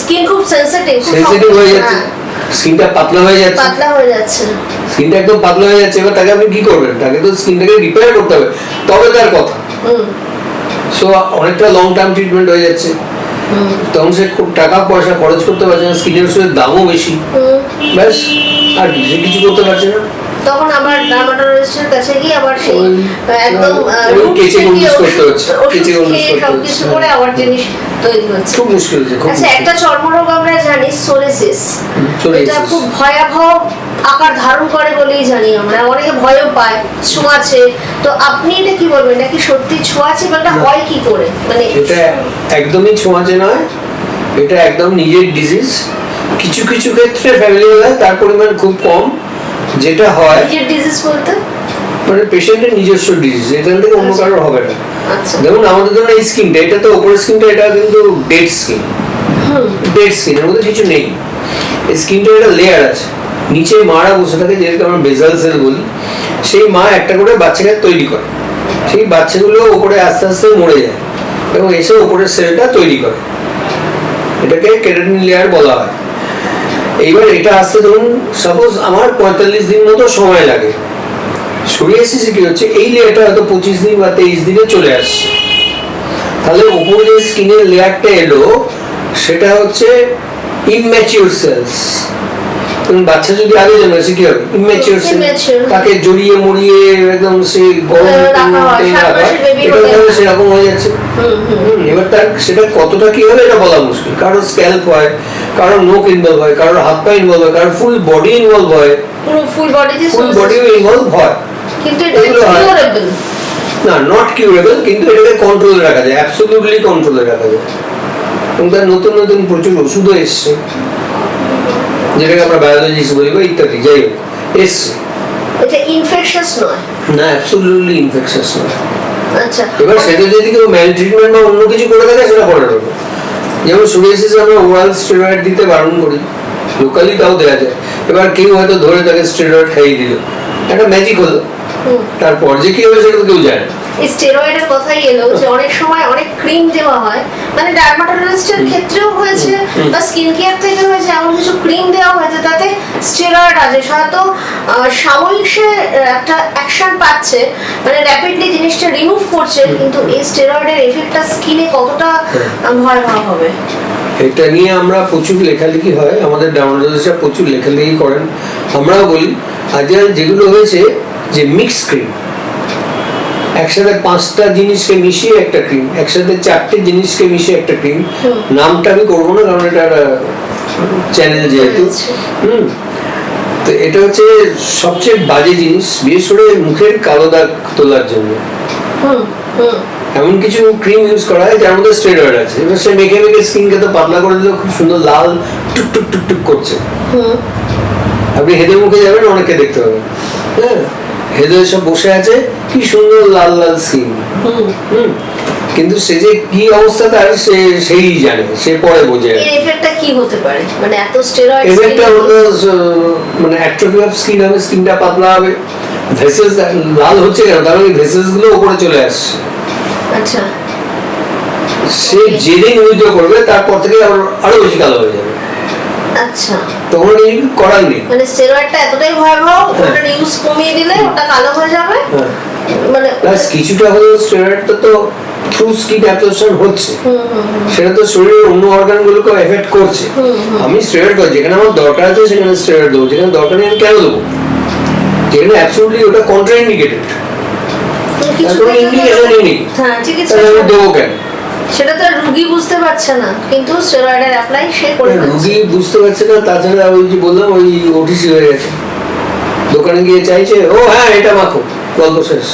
স্কিন খুব সেনসিটিভ হয়ে যাচ্ছে, স্কিনটা পাতলা হয়ে যাচ্ছে, স্কিনটা একদম পাতলা হয়ে যাচ্ছে। এবার তাকে আপনি কি করবেন? তাকে তো স্কিনটাকে রিপেয়ার করতে হবে, তবে তার কথা। সো অনেকটা লং টার্ম ট্রিটমেন্ট হয়ে যাচ্ছে, তখন সে খুব টাকা পয়সা খরচ করতে পারছে না, স্কিনের ওষুধের দামও বেশি, ব্যাস। আর কিছু করতে পারছে না, তখন আবার ডার্মাটোলজিস্টের কাছে গিয়ে আবার সেই একদম কেচে গন্ডুস করতে হচ্ছে, সবকিছু করে আবার জিনিস তৈরি হচ্ছে। খুব মুশকিল হচ্ছে। আচ্ছা, একটা চর্মরোগ আমরা জানি সোরিয়াসিস, এটা খুব ভয়াবহ আকার ধারণ করে বলেই জানি আমরা, অনেকে ভয়ও পায়, ছোঁয়াচে। তো আপনি এটা কি বলবেন, এটা কি সত্যি ছোঁয়াচে বা এটা হয় কি করে? মানে এটা একদমই ছোঁয়াচে নয়, এটা একদম নিজের ডিজিজ। কিছু কিছু ক্ষেত্রে ফ্যামিলি হয়, তার পরিমাণ খুব কম। যেটা হয় নিজের ডিজিজ বলতে মানে পেশেন্টের নিজস্ব ডিজিজ, এখান থেকে অন্য কারোর হবে না। যেমন আমাদের ধরুন এই স্কিনটা, এটা তো উপরের স্কিনটা, এটা কিন্তু ডেড স্কিন, এর মধ্যে কিছু নেই। এই স্কিনটা একটা লেয়ার আছে, নিচে মারা বসে থাকে, যেটাকে আমরা বেজাল সেল বলি। সেই মা একটা করে বাচ্চাকে তৈরি করে, সেই বাচ্চাগুলো উপরে আস্তে আস্তে মরে যায় এবং এসে উপরের সেলটা তৈরি করে, এটাকে কেরাটিন লেয়ার বলা হয়। এইবার এটা আসতে ধরুন সাপোজ আমার 45 দিন মতো সময় লাগে। সোরিয়াসিসে কি হচ্ছে, এই লেয়ারটা হয়তো 25 দিন বা 23 দিনে চলে আসছে। তাহলে উপরে যে স্কিনের লেয়ারটা এলো সেটা হচ্ছে ইম্যাচিউর সেলস। বাচ্চা যদি আগে জন্মেছে কি হবে, ইম্যাচিউর সেল, তাকে জড়িয়ে মরিয়ে একদম সে গরম সেরকম হয়ে যাচ্ছে। এবার তার সেটা কতটা কি হবে এটা বলা মুশকিল। কারো স্ক্যাল্প হয়, কারো নোক ইনভলভ হয়, কারোর হাত পা ইনভলভ হয়, কারোর ফুল বডি ইনভলভ হয়, ফুল বডিও ইনভলভ হয়। কিন্তু এটা কিউরেবল না, নট কিউরেবল, কিন্তু এটাকে কন্ট্রোলে রাখা যায়, অ্যাবসলিউটলি কন্ট্রোলে রাখা যায়। এবং তার নতুন নতুন প্রচুর ওষুধও এসছে, যেটাকে আমরা বায়োলজিস্ট বলি বা ইত্যাদি, যাই হোক এসছে। এটা ইনফেকশাস নয়? না, অ্যাবসলিউটলি ইনফেকশাস নয়। আচ্ছা, এবার সেটা যদি কেউ ম্যাল ট্রিটমেন্ট বা অন্য কিছু করে থাকে সেটা পরে দেবে। যেমন সোরিয়াসিসে আমরা ওরাল স্টেরয়েড দিতে বারণ করি, লোকালি তাও দেওয়া যায়। এবার কেউ হয়তো ধরে তাকে স্টেরয়েড খাইয়ে দিল, একটা ম্যাজিক হলো, তারপর যে কি হবে সেটা তো কেউ জানে। এই স্টেরয়েডের কথাই এলো যে অনেক সময় অনেক ক্রিম দেওয়া হয়, মানে ডার্মাটোলজিস্টের ক্ষেত্রেও হয়েছে বা স্কিন কেয়ার থেকে হয়েছে, এমন কিছু ক্রিম দেওয়া হয়েছে তাতে স্টেরয়েড আছে, হয়তো সাময়িক সে একটা অ্যাকশন পাচ্ছে, মানে র্যাপিডলি জিনিসটা রিমুভ করছে, কিন্তু এই স্টেরয়েডের এফেক্টটা স্কিনে কতটা ভয়াবহ হবে? এটা নিয়ে আমরা প্রচুর লেখালেখি হয়, আমাদের ডার্মাটোলজিস্টরা প্রচুর লেখালেখি করেন। আমরাও বলি আজকাল যেগুলো হয়েছে যে মিক্স ক্রিম, একসাথে 5টা জিনিসকে মিশিয়ে একটা ক্রিম, একসাথে 4টে জিনিসকে মিশিয়ে একটা ক্রিম, নামটা আমি করবো না কারণ এটা চ্যানেল যেহেতু। তো এটা হচ্ছে সবচেয়ে বাজে জিনিস, বিশেষ করে মুখের কালো দাগ তোলার জন্য। এমন কিছু ক্রিম ইউজ করা হয় যার মধ্যে স্টেরয়েড আছে, এবার সে মেখে মেখে স্কিনকে তো পাতলা করে দিল, খুব সুন্দর লাল টুক টুক টুক টুক করছে। আপনি হেদের মুখে যাবেন, অনেকে দেখতে পাবেন, হ্যাঁ হেদে সব বসে আছে, কি সুন্দর লাল লাল স্কিন, কিন্তু সে যে কি অবস্থা তার সেই জানে, সে পরে বোঝে। এর এফেক্টটা কি হতে পারে? মানে এত স্টেরয়েড এফেক্টটা হলো মানে অ্যাট্রফি অফ স্কিন হবে, স্কিনটা পাতলা হবে, ভেসেলস লাল হচ্ছে কেন, তার মানে ভেসেলস গুলো উপরে চলে আসছে। আচ্ছা, সে যেদিন উইথড্র করবে তারপর থেকে আরো বেশি কালো হয়ে যাবে। আচ্ছা, তখন কিছু করার নেই, মানে স্টেরয়েডটা এতটাই ভয়াবহ, ওটা ইউজ কমিয়ে দিলে ওটা কালো হয়ে যাবে। মানে প্লাস কিছুটা হলো স্টেরয়েডটা তো থ্রু স্কিন অ্যাবজর্পশন হচ্ছে, সেটা তো শরীরের অন্য অর্গান গুলোকে এফেক্ট করছে। আমি স্টেরয়েড করছি যেখানে আমার দরকার আছে, সেখানে স্টেরয়েড দেবো, যেখানে দরকার নেই আমি কেন দেবো? যেখানে অ্যাবসলিউটলি ওটা কন্ট্রাইন্ডিকেটেড, তারপরে ইন্ডিকেশনই নেই, তাহলে আমি দেবো কেন? সেটা তো রোগী বুঝতে পারছে না, কিন্তু স্টেরয়েডের অ্যাপ্লাই সে করে ফেলছে। রোগী বুঝতে পারছে না, তাছাড়া ওই যে বললাম ওই ওটিসি হয়ে গেছে, দোকানে গিয়ে চাইছে, ও হ্যাঁ এটা মাখো, গল্প শেষ।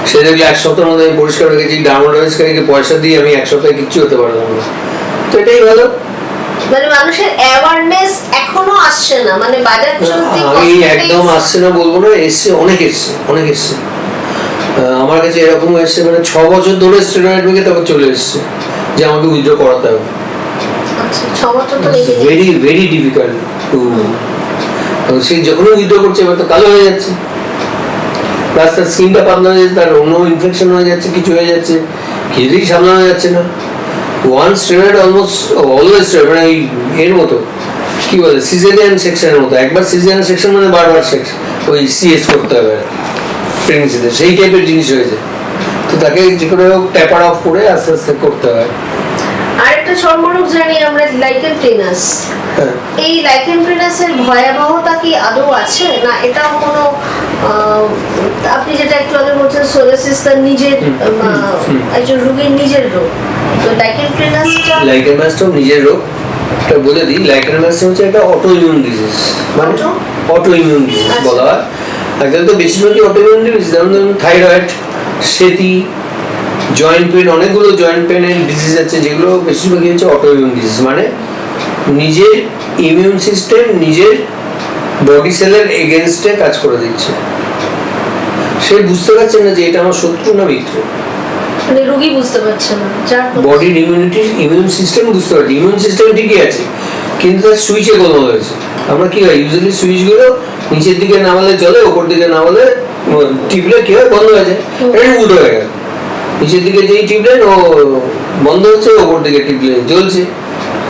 সে দেখলে 1 সপ্তাহের মধ্যে আমি পরিষ্কার হয়ে গেছি, ডার্মাটোলজিস্টকে পয়সা দিয়ে আমি 1 সপ্তাহে কিচ্ছু হতে পারলাম না। তো এটাই ভালো, মানে মানুষের অ্যাওয়ারনেস এখনো আসছে না, মানে বাজার চলতি আমি একদম আসছে না বলবো না, এসছে, অনেক এসছে, অনেক এসছে। আমার কাছে এরকম এসছে, মানে 6 বছর ধরে স্টেরয়েড মেখে তারপর চলে এসছে যে আমাকে উইথড্র করাতে হবে। আচ্ছা, 6 বছর তো ভেরি ভেরি ডিফিকাল্ট টু, সে যখনই উইথড্র করছে এবার তো কালো হয়ে যাচ্ছে, প্লাস তার স্কিনটা পাতলা হয়ে যাচ্ছে, তার অন্য ইনফেকশন হয়ে যাচ্ছে, কিছু হয়ে যাচ্ছে, কিছুই সামলানো যাচ্ছে না। ওয়ান স্টেরয়েড অলওয়েজ স্টেরয়েড, মানে ওই এর মতো কি বলে সিজারিয়ান সেকশনের মতো, একবার সিজারিয়ান সেকশন মানে বারবার সেকশন, ওই সিএস করতে হবে প্রেগনেন্সিতে, সেই টাইপের জিনিস হয়েছে। তো তাকে যে কোনো ট্যাপার অফ করে আস্তে আস্তে করতে হয়। আরেকটা চর্মরোগ জানি আমরা, লাইকেন প্রিনাস। এই লাইকেন প্রিনাসের ভয়াবহতা কি আদৌ আছে, না এটাও কোনো আপনি যেটা একটু আগে বলছেন সোরিয়াসিস তার নিজের একজন রোগীর নিজের রোগ, তো লাইকেন প্রিনাসটা নিজের রোগ। এটা বলে দিই, লাইকেন প্রিনাস হচ্ছে একটা অটো ইমিউন ডিজিজ, মানে অটো ইমিউন ডিজিজ বলা হয়। আজকাল তো বেশিরভাগই অটো ইমিউন ডিজিজ, যেমন থাইরয়েড, সেতি, জয়েন্ট পেন, অনেকগুলো জয়েন্ট পেনের ডিজিজ আছে যেগুলো বেশিরভাগই হচ্ছে অটো ইমিউন ডিজিজ, মানে নিজের ইমিউন সিস্টেম নিজের বডি সেলের এগেনস্টে কাজ করে দিচ্ছে। সে বুঝতে পারছে না যে এটা আমার শত্রু না মিত্র, মানে রোগী বুঝতে পারছে না, বডির ইমিউন সিস্টেম বুঝতে পারছে, ইমিউন সিস্টেম ঠিকই আছে কিন্তু তার সুইচে গোলমাল হয়েছে। আমরা কি হয় ইউজুয়ালি সুইচগুলো নিচের দিকে নামালে চলে, ওপর দিকে নামালে টিপলে কি হয় বন্ধ হয়ে যায়, এটা উল্টো হয়ে গেল। নিচের দিকে যেই টিপলেন ও বন্ধ হচ্ছে, ওপর দিকে টিপলে জ্বলছে।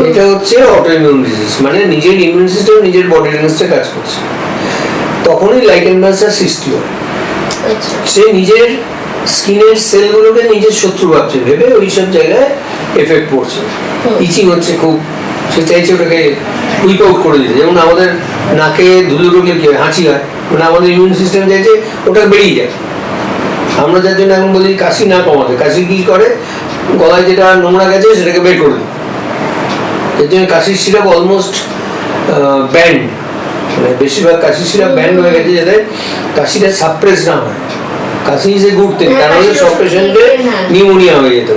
এটা হচ্ছে অটো ইমিউন ডিজিজ, মানে নিজের ইমিউন সিস্টেম নিজের বডির এগেইনস্টে কাজ করছে, তখনই লাইকেন প্রিনাসের সৃষ্টি হয়। সে নিজের স্কিনের সেলগুলোকে নিজের শত্রু ভাবছে, ভেবে ওই সব জায়গায় এফেক্ট পড়ছে, ইচিং হচ্ছে খুব, সে চাইছে ওটাকে উইপ আউট করে দিতে। যেমন আমাদের নাকে ধুলো ঢুকলে কি হয়, হাঁচি হয়, মানে আমাদের ইমিউন সিস্টেম চাইছে ওটা বেরিয়ে যায়। আমরা যার জন্য এখন বলি কাশি না কমাতে, কাশি কি করে গলায় যেটা নোংরা গেছে সেটাকে বের করে দিই, এর জন্য কাশির সিরাপ অলমোস্ট ব্যান্ড, মানে বেশিরভাগ কাশির সিরাপ ব্যান্ড হয়ে গেছে যাতে কাশিটা সাপ্রেস না হয়। কাশি ইজ এ গুড থিং, কারণ সব পেশেন্টের নিউমোনিয়া হয়ে যেত,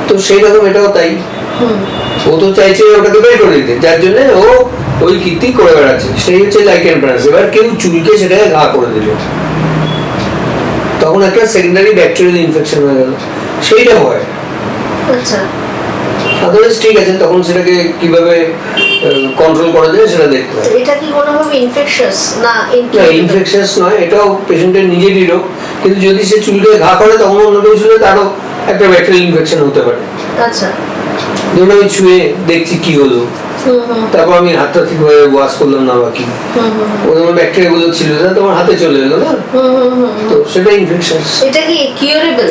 তো সেই রকম এটাও তাই। ও তো চাইছে ওটাকে বের করে দিতে, যার জন্য ও ওই কীর্তি করে বেড়াচ্ছে। সেই হচ্ছে লাইকেন প্লাস। এবার কেউ চুলকে সেটাকে ঘা করে দিল, তখন একটা সেকেন্ডারি ব্যাকটেরিয়াল ইনফেকশন হয়ে গেল, সেইটা হয়। আচ্ছা, আদারওয়াইজ ঠিক আছে, তখন সেটাকে কিভাবে কন্ট্রোল করা যায় সেটা দেখতে হবে। এটা কি কোনোভাবে ইনফেকশাস না? না, ইনফেকশাস নয়, এটাও পেশেন্টের নিজেরই রোগ, কিন্তু যদি সে চুলকে ঘা করে তখন অন্য কেউ শুনে তারও একটা ব্যাকটেরিয়াল ইনফেকশন হতে পারে। আচ্ছা, ধরুন আমি ছুঁয়ে দেখছি কি হলো, তারপর আমি হাতটা ঠিকভাবে ওয়াশ করলাম না বা কি, ওদের ব্যাকটেরিয়া গুলো ছিল না তোমার হাতে চলে এলো না, তো সেটা ইনফেকশন। এটা কি কিউরেবল?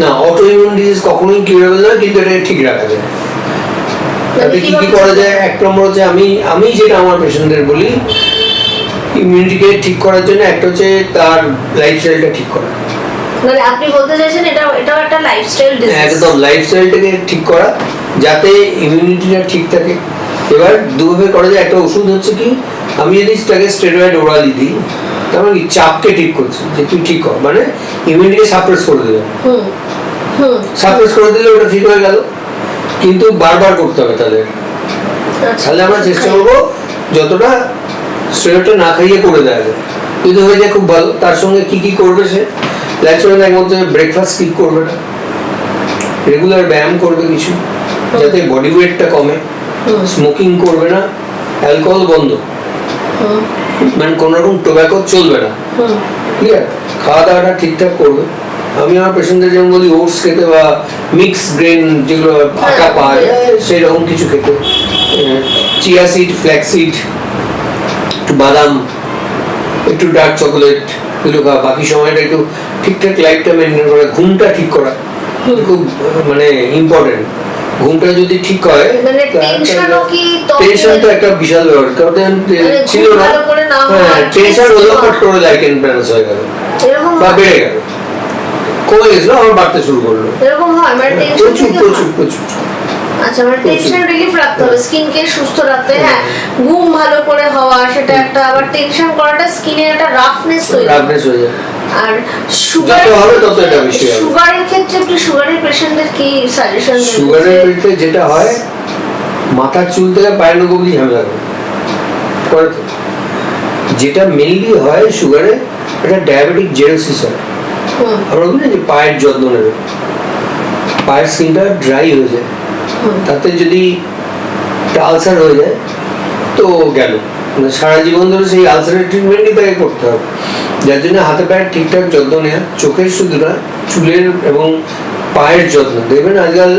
না, অটো ইমিউন ডিজিজ কখনোই কিউরেবল না, কিন্তু এটাকে ঠিক রাখা যায়। তাতে কি কি করা যায়? এক নম্বর হচ্ছে আমি যেটা আমার পেশেন্টদের বলি, ইমিউনিটিকে ঠিক করার জন্য একটা হচ্ছে তার লাইফস্টাইলটা ঠিক করা। মানে আপনি বলতে চাইছেন এটাও একটা লাইফস্টাইল ডিজিজ? একদম, লাইফস্টাইলটাকে ঠিক করা যাতে ইমিউনিটিটা ঠিক থাকে। এবার দুভাবে করা যায়। একটা ওষুধ হচ্ছে কি, আমি যদি তাকে স্টেরয়েড ওরালি দিই, তার মানে কি চাপকে ঠিক করছি যে তুই ঠিক কর, মানে ইমিউনিটিকে সাপ্রেস করে দেবে। সাপ্রেস করে দিলে ওটা ঠিক হয়ে গেল, কিন্তু বারবার করতে হবে তাদের। তাহলে আমরা চেষ্টা করবো যতটা স্টেরয়েডটা না খাইয়ে করে দেওয়া যায়। যদি হয়ে যায় খুব ভালো। তার সঙ্গে কি কি করবে সে, ল্যাকচুয়াল একমাত্র ব্রেকফাস্ট স্কিপ করবে না, রেগুলার ব্যায়াম করবে কিছু যাতে বডি ওয়েটটা কমে, স্মোকিং করবে না, অ্যালকোহল বন্ধ, মানে কোনো রকম টোব্যাকো চলবে না, ঠিক আছে? খাওয়া দাওয়াটা ঠিকঠাক করবে। আমি আমার পেশেন্টদের যেমন বলি ওটস খেতে বা মিক্স গ্রেন যেগুলো আটা পাওয়া যায় সেই রকম কিছু খেতে, চিয়া সিড, ফ্ল্যাক্স সিড, একটু বাদাম, একটু ডার্ক চকোলেট, এগুলো খাওয়া। বাকি সময়টা একটু ঠিকঠাক লাইফটা মেনটেন করা, ঘুমটা ঠিক করা খুব মানে ইম্পর্টেন্ট। ঘুমটা যদি ঠিক হয়, টেনশন তো একটা বিশাল ব্যাপার, কারণ ছিল না, হ্যাঁ টেনশন হলো ফট করে লাইকেন প্ল্যানাস হয়ে গেল বা বেড়ে গেল, কমে গেছিল আবার বাড়তে শুরু করলো, এরকম হয়। মানে প্রচুর প্রচুর প্রচুর। আচ্ছা, মানে টেনশন রিলিফ রাখতে হবে, স্কিনকে সুস্থ রাখতে। হ্যাঁ, ঘুম ভালো করে হওয়া সেটা একটা, আবার টেনশন করাটা স্কিনে একটা রাফনেস হয়ে যায়। আর সুগারের ক্ষেত্রে আপনি সুগারের পেশেন্টদের কি সাজেশন দেন? সুগারের ক্ষেত্রে যেটা হয়, মাথার চুল থেকে পায়ের নখ অবধি ঝামেলা করে। যেটা মেইনলি হয় সুগারে, এটা ডায়াবেটিক জেরোসিস হয়। আমরা বলি যে পায়ের যত্ন নেবে, পায়ের স্কিনটা ড্রাই হয়ে যায়, তাতে যদি আলসার হয়ে যায় তো গেল, মানে সারা জীবন ধরে সেই আলসারের ট্রিটমেন্টই তাকে করতে হবে। যার জন্য হাতে পায়ের ঠিকঠাক যত্ন নেওয়া, চোখের শুধু না, চুলের এবং পায়ের যত্ন। দেখবেন আজকাল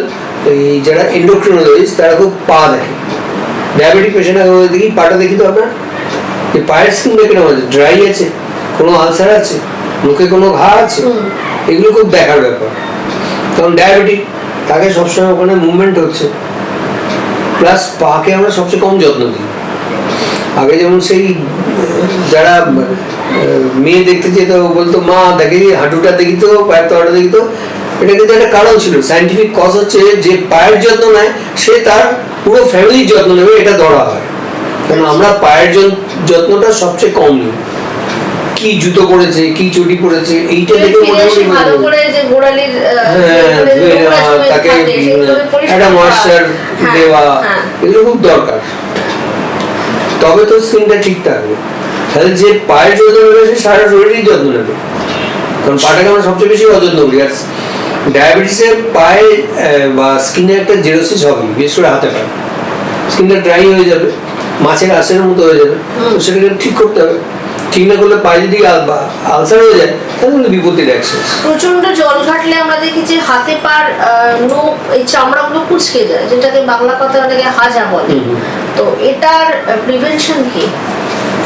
এই যারা এন্ডোক্রিনোলজিস্ট তারা খুব পা দেখে, ডায়াবেটিক পেশেন্ট দেখি পাটা দেখি তো আপনার যে পায়ের স্কিনটা কিরকম আছে, ড্রাই আছে, কোনো আলসার আছে, মুখে কোনো ঘা আছে, এগুলো খুব দেখার ব্যাপার। কারণ ডায়াবেটিক, তাকে সবসময় ওখানে মুভমেন্ট হচ্ছে, প্লাস পাকে আমরা সবচেয়ে কম যত্ন দিই। আগে যেমন সেই যারা মেয়ে দেখতে যেত বলতো মা দেখি হাঁটুটা দেখি তো, পায়ের তলাটা দেখি তো, এটা কিন্তু একটা কারণ ছিল। সাইন্টিফিক কজ হচ্ছে যে পায়ের যত্ন নেয় সে তার পুরো ফ্যামিলির যত্ন নেবে, এটা ধরা হয়। কারণ আমরা পায়ের যত্নটা সবচেয়ে কম নিই, কি জুতো পরেছে, কি চটি পরেছে, এইটা দেখে তাকে একটা ময়েশ্চার দেওয়া, এগুলো খুব দরকার, তবে তো স্কিনটা ঠিক থাকবে। তাহলে যে পায়ের যত্ন নেবে সে সারা শরীরেরই যত্ন নেবে, কারণ পাটাকে আমরা সবচেয়ে বেশি অযত্ন করি। আর ডায়াবেটিসের পায়ে বা স্কিনে একটা জেরোসিস হবে, বিশেষ করে হাতে পায়ে স্কিনটা ড্রাই হয়ে যাবে, মাছের আঁশের মতো হয়ে যাবে, তো সেটাকে ঠিক করতে হবে। ঠিক না করলে পায়ে যদি আলসার হয়ে যায় তাহলে বিপত্তির অ্যাক্সেস। প্রচন্ড জল ঘাটলে আমরা দেখি যে হাতে পার নখ, এই চামড়াগুলো কুঁচকে যায়, যেটাকে বাংলা কথা অনেকে হাজা বলে। তো এটার প্রিভেনশন কি?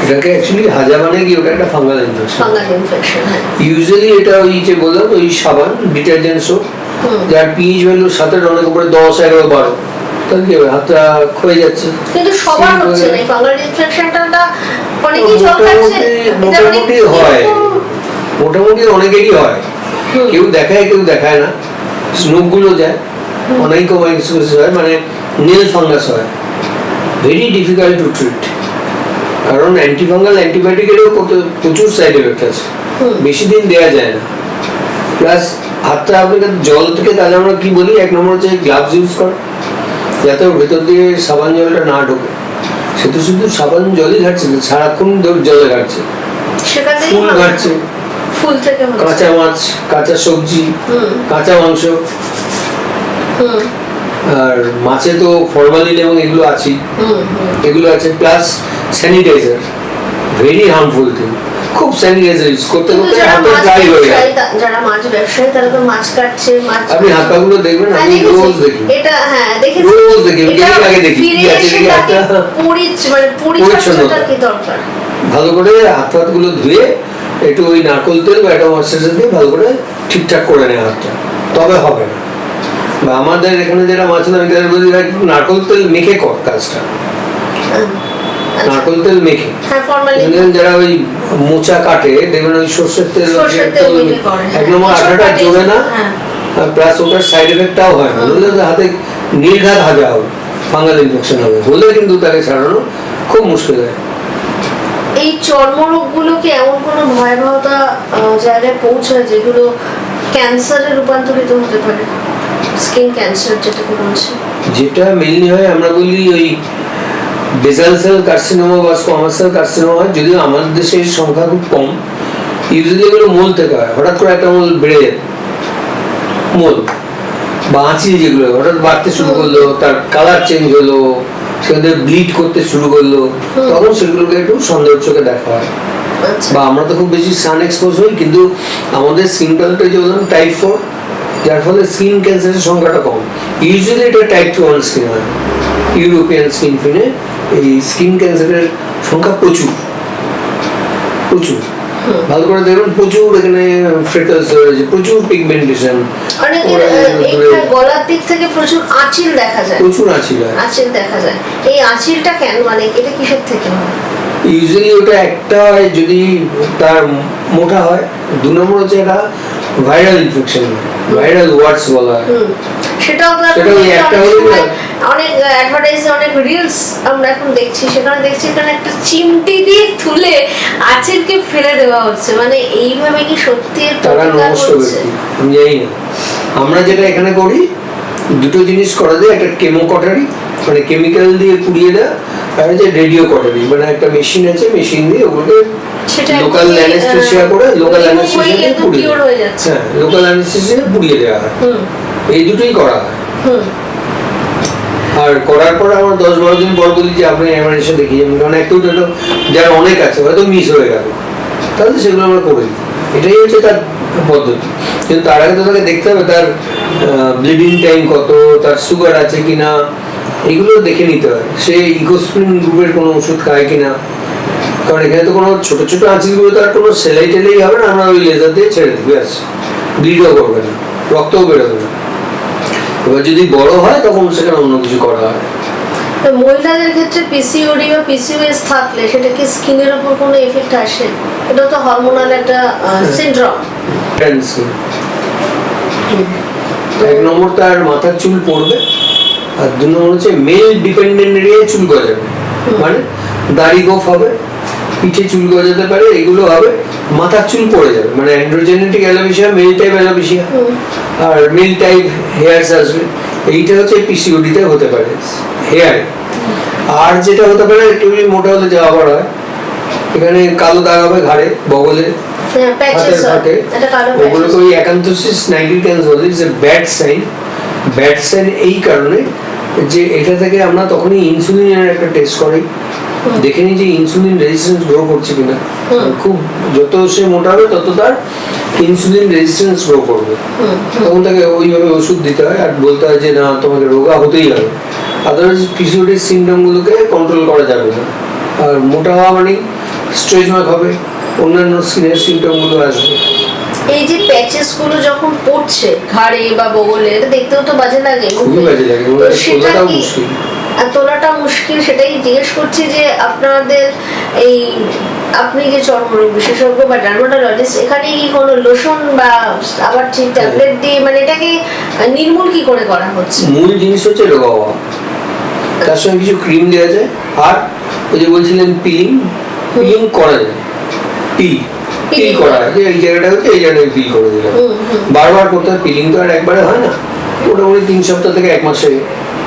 এটাকে অ্যাকচুয়ালি হাজা মানে কি, ওটা একটা ফাঙ্গাল ইনফেকশন। ফাঙ্গাল ইনফেকশন, হ্যাঁ। ইউজুয়ালি এটা ওই যে বললাম ওই সাবান, ডিটারজেন্ট সোপ, যার পিএইচ ভ্যালু 7 অনেক উপরে 10, 11, 12, তাহলে কি হবে, হাতটা ক্ষয়ে যাচ্ছে। কিন্তু সবার হচ্ছে না ফাঙ্গাল ইনফেকশনটা, অনেকেই জল খাচ্ছে, মোটামুটি হয়, মোটামুটি অনেকেরই হয়, কেউ দেখায় কেউ দেখায় না। স্নোক গুলো যায়, অনেক হয়, মানে নেল ফাঙ্গাস হয়, ভেরি ডিফিকাল্ট টু ট্রিট। কারণ অ্যান্টিফাঙ্গাল অ্যান্টিবায়োটিকেরও প্রচুর সাইড এফেক্ট আছে, বেশি দিন দেওয়া যায় না। প্লাস হাতটা আপনি জল থেকে, তাহলে আমরা কি বলি, এক নম্বর হচ্ছে গ্লাভস ইউজ কর, যাতে ওর ভেতর দিয়ে সাবান জলটা না ঢোকে। সে তো শুধু সাবান জলই ঘাটছে না, সারাক্ষণ জলে ঘাটছে, ফুল ঘাটছে, ফুল থেকে কাঁচা মাছ, কাঁচা সবজি, কাঁচা মাংস, আর মাছে তো ফরমালিন এবং এগুলো আছে, এগুলো আছে, plus sanitiser, very harmful thing. খুব স্যানিটাইজার ইউজ করতে করতে হাতে ড্রাই হয়ে যায়। যারা মাছ ব্যবসায়ী তারা তো মাছ কাটছে, মাছ আপনি হাত পাগুলো দেখবেন, আমি রোজ দেখি, এটা হ্যাঁ দেখেছি, রোজ দেখি, আগে দেখি কি আছে কি মানে পরিচ্ছন্নতা কি দরকার, ভালো করে হাত গুলো ধুয়ে একটু ওই নারকোল তেল বা একটা ময়শ্চারাইজার দিয়ে ভালো করে ঠিকঠাক করে নেয় হাতটা, তবে হবে না। বা আমাদের এখানে যারা মাছ না নারকোল তেল মেখে কর কাজটা, নারকোল তেল মেখে। যারা ওই মোচা কাটে দেখবেন ওই সর্ষের তেল, এক নম্বর আঠাটা জমে না, প্লাস ওটার সাইড এফেক্টটাও হয় না, হাতে নির্ঘাত হাজা হবে, ফাঙ্গাল ইনফেকশন হবে, হলে কিন্তু তাকে ছাড়ানো খুব মুশকিল হয়। এই চর্মরোগগুলো কি এমন কোনো ভয়াবহতা জায়গায় পৌঁছায় যেগুলো ক্যান্সারে রূপান্তরিত হতে পারে? স্কিন ক্যান্সার যেটাকে বলছে, যেটা মেইনলি হয় আমরা বলি ওই বেসাল সেল কার্সিনোমা বা স্কোয়ামাস সেল কার্সিনোমা, যদিও আমাদের দেশে এর সংখ্যা খুব কম। ইউজুয়ালি এগুলো মোল থেকে হয়, হঠাৎ করে একটা মোল বেড়ে যায়, মোল বা আঁচি যেগুলো হঠাৎ বাড়তে শুরু করলো, তার কালার চেঞ্জ হলো, সেখানে ব্লিড করতে শুরু করলো, তখন সেগুলোকে একটু সন্দেহের চোখে দেখা হয়। বা আমরা তো খুব বেশি সান এক্সপোজ হই, কিন্তু আমাদের স্কিন কালারটা যে বললাম টাইপ 4, যার ফলে স্কিন ক্যান্সারের সংখ্যাটা কম। ইউজুয়ালি এটা টাইপ 2 স্কিন হয়, ইউরোপিয়ান স্কিন ফিনে এই স্কিন ক্যান্সারের সংখ্যা প্রচুর প্রচুর। ভালো করে দেখবেন প্রচুর এখানে ফ্রেকলস রয়েছে, প্রচুর পিগমেন্টেশন, গলার দিক থেকে প্রচুর আঁচিল দেখা যায়, প্রচুর আঁচিল দেখা যায়। এই আঁচিলটা কেন, মানে এটা কিসের থেকে হয়? ইউজুয়ালি ওটা একটা যদি তার মোটা হয়, 2 নম্বর হচ্ছে এটা ভাইরাল ইনফেকশন, ভাইরাল ওয়ার্ডস বলা হয়, সেটাও একটা অনেক অ্যাডভার্টাইজে, অনেক রিলস আমরা এখন দেখছি, সেখানে দেখছি এখানে একটা চিমটি দিয়ে তুলে আঁচিলকে ফেলে দেওয়া হচ্ছে, মানে এইভাবে কি সত্যি তারা নষ্ট ব্যক্তি? আমি জানি না। আমরা যেটা এখানে করি, দুটো জিনিস করা যায়, একটা কেমো কটারি মানে কেমিক্যাল দিয়ে পুড়িয়ে দেয়, আর হচ্ছে রেডিও কটারি মানে একটা মেশিন আছে, মেশিন দিয়ে ওগুলোকে লোকাল অ্যানেস্থেসিয়া করে, লোকাল অ্যানেস্থেসিয়া দিয়ে পুড়িয়ে, হ্যাঁ লোকাল অ্যানেস্থেসিয়া পুড়িয়ে দেওয়া হয়, এই দুটোই করা হয়। আর করার পর আমার 10-12 দিন পর বলি যে আপনি আমার এসে দেখিয়ে যাবেন, কারণ একটু যারা অনেক আছে হয়তো মিস হয়ে গেল, তাহলে সেগুলো আমরা করে দিই, এটাই হচ্ছে তার পদ্ধতি। কিন্তু তার আগে তো তাকে দেখতে হবে তার ব্লিডিং টাইম কত, তার সুগার আছে কিনা, এগুলো দেখে নিতে হয়, সে ইকোস্প্রিন গ্রুপের কোনো ওষুধ খায় কিনা, কারণ এখানে তো কোনো ছোট ছোট আঁচিলগুলো তার কোনো সেলাই টেলাই হবে না, আমরা ওই লেজার দিয়ে ছেড়ে দিই, ব্যাস, ব্লিডও করবে না, রক্তও বেরোবে না। এবার যদি বড় হয় তখন সেখানে অন্য কিছু করা হয়। মহিলাদের ক্ষেত্রে পিসিওডি বা পিসিওএস থাকলে সেটা কি স্কিনের উপর কোনো এফেক্ট আসে? এটা তো হরমোনাল একটা সিনড্রোম। এক নম্বর তার মাথার চুল পড়বে, আর 2 নম্বর হচ্ছে মেল ডিপেন্ডেন্ট এরিয়ায় চুল গজাবে, মানে দাড়ি গোফ হবে, পিঠে চুল গজাতে পারে, এগুলো হবে, মাথার চুল পড়ে যাবে, মানে androgenetic alopecia, male type alopecia, আর মেল টাইপ হেয়ারস আসবে, এইটা হচ্ছে পিসিওডি তে হতে পারে হেয়ারে। আর যেটা হতে পারে একটু মোটা হলে যা আবার হয়, এখানে কালো দাগ হবে ঘাড়ে, বগলে, ওগুলোকে ওই অ্যাকান্থোসিস নাইগ্রিকান্স বলে, it's a bad sign. Bad sign এই কারণে যে এটা থেকে আমরা তখনই ইনসুলিনের একটা টেস্ট করি, দেখে নিই যে ইনসুলিন রেজিস্ট্যান্স গ্রো করছে কিনা। খুব যত সে মোটা হবে তত তার ইনসুলিন রেজিস্ট্যান্স গ্রো করবে, তখন তাকে ওইভাবে ওষুধ দিতে হয়, আর বলতে হয় যে না তোমাকে রোগা হতেই হবে, আদারওয়াইজ পিসিওডির সিমটমগুলোকে কন্ট্রোল করা যাবে না। আর মোটা হওয়া মানে স্ট্রেচ মার্ক হবে, অন্যান্য স্কিনের সিমটমগুলো আসবে। এই যে প্যাচেস গুলো যখন পড়ছে ঘাড়ে বা বগলে, এটা দেখতেও তো বাজে লাগে, খুবই বাজে লাগে, তোলাটাও মুশকিল। তোলাটা মুশকিল, সেটাই জিজ্ঞেস করছি যে আপনাদের এই, আপনি যে চর্মরোগ বিশেষজ্ঞ বা ডার্মাটোলজিস্ট, এখানে কি কোনো লোশন বা আবার ঠিক ট্যাবলেট দিয়ে, মানে এটাকে নির্মূল কি করে করা হচ্ছে? মূল জিনিস হচ্ছে রোগা হওয়া, তার সঙ্গে কিছু ক্রিম দেওয়া যায়, আর ওই যে বলছিলেন পিলিং করা যায়, পিল করা, যে এই জায়গাটা হচ্ছে এই জায়গাটায় পিল করে দিলাম। বারবার করতে হয়, পিলিং তো আর একবারে হয় না, মোটামুটি 3 সপ্তাহ থেকে 1 মাসে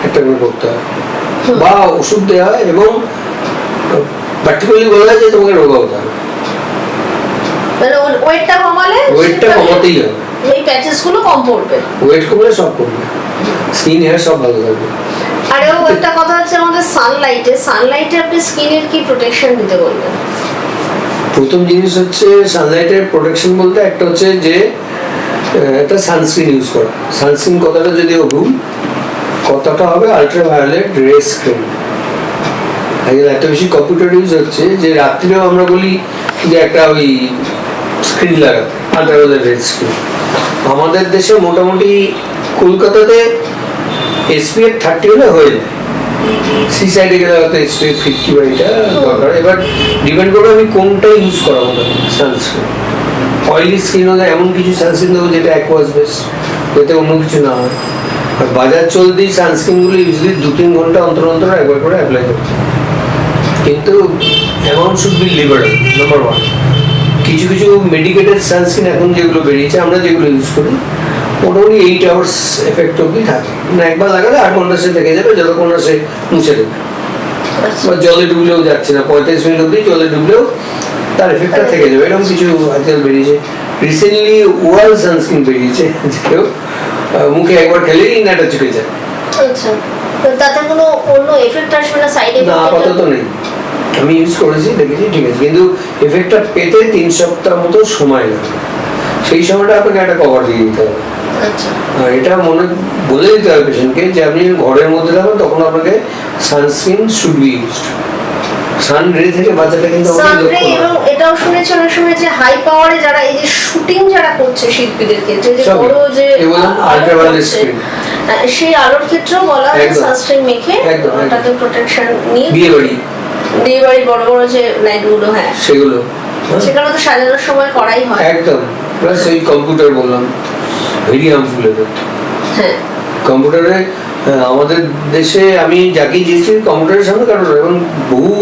একটা করে করতে হয়, বা ওষুধ দেওয়া হয়। এবং পার্টিকুলারলি বলা হয় যে তোমাকে রোগা হতে হবে, মানে ওয়েটটা কমালে ওয়েটটা কমাতেই হবে, এই প্যাচেস গুলো কম পড়বে, ওয়েট কমলে সব কমবে, স্কিন হেয়ার সব ভালো থাকবে। আরেও একটা কথা হচ্ছে আমাদের সানলাইটে আপনি স্কিনের কি প্রোটেকশন দিতে বলবেন? প্রথম জিনিস হচ্ছে সানলাইটের প্রোটেকশন বলতে একটা হচ্ছে যে একটা সানস্ক্রিন ইউজ করা। সানস্ক্রিন কথাটা যদিও ভুল, কথাটা হবে আল্ট্রাভায়োলেট রে স্ক্রিন। আজকাল এত বেশি কম্পিউটার ইউজ হচ্ছে যে রাত্রিরেও আমরা বলি যে একটা ওই স্ক্রিন লাগাতে, আল্ট্রাভায়োলেট রে স্ক্রিন। আমাদের দেশে মোটামুটি কলকাতাতে SPF 30 হলে হয়ে যায়, সি সাইডে গেলে হয়তো SPF 50 বা এটা দরকার। এবার ডিপেন্ড করবে আমি কোনটা ইউজ করাবো না সানস্ক্রিন। অয়েলি স্কিন হলে এমন কিছু সানস্ক্রিন দেবো যেটা অ্যাকোয়াস বেস, যাতে অন্য কিছু না হয়। আর বাজার চলতি সানস্ক্রিনগুলো ইউজুয়ালি 2-3 ঘন্টা অন্তর অন্তর একবার করে অ্যাপ্লাই করতে হয়। কিন্তু amount should be liberal, number 1। কিছু কিছু মেডিকেটেড সানস্ক্রিন এখন যেগুলো বেরিয়েছে, আমরা যেগুলো ইউজ করি, মোটামুটি 8 আওয়ার্স এফেক্ট অব্দি থাকে, মানে একবার লাগালে 8 ঘন্টা সে থেকে যাবে, যতক্ষণ না সে মুছে দেবে। বা জলে ডুবলেও যাচ্ছে না, 45 মিনিট অব্দি জলে ডুবলেও তার এফেক্টটা থেকে যাবে। এরকম কিছু আজকাল বেরিয়েছে। রিসেন্টলি ওরাল সানস্ক্রিন বেরিয়েছে, যেও মুখে একবার খেলেই নাটা চুকে যায়। আচ্ছা, তো তাতে কোনো অন্য এফেক্ট আসবে না, সাইড না, এফেক্ট? আপাতত নেই। আমি ইউজ করেছি, দেখেছি, ঠিক আছে, কিন্তু এফেক্টটা পেতে 3 সপ্তাহ মতো সময় লাগে। সেই সময়টা আপনাকে একটা কভার দিয়ে দিতে হবে। আচ্ছা, আর এটা মনে বলে দিতে হবে পেশেন্টকে যে আপনি ঘরের মধ্যে থাকবেন, তখন আপনাকে সানস্ক্রিন শুড বি ইউজড। সান রে থেকে বাঁচাটা কিন্তু আমাদের সানরে। লক্ষ্য এবং নয়। এটাও শুনেছি অনেক সময় যে হাই পাওয়ারে যারা এই যে শুটিং যারা করছে শিল্পীদের ক্ষেত্রে, যে সবই। বড় যে এগুলো ultraviolet screen। সেই আলোর ক্ষেত্রেও বলা হয় একদম। সানস্ক্রিন মেখে একদম, একদম। ওটাতে প্রোটেকশন নিয়ে বিয়ে বাড়ি বিয়ে বাড়ির বড় বড় যে লাইট গুলো, হ্যাঁ সেগুলো, হ্যাঁ, সেখানে তো সাজানোর সময় করাই হয়। একদম। প্লাস ওই কম্পিউটার বললাম, ভেরি হার্মফুল এফেক্ট হ্যাঁ, কম্পিউটারে। আমাদের দেশে আমি যাকেই গেছি কম্পিউটারের সামনে, কারণ এখন বহু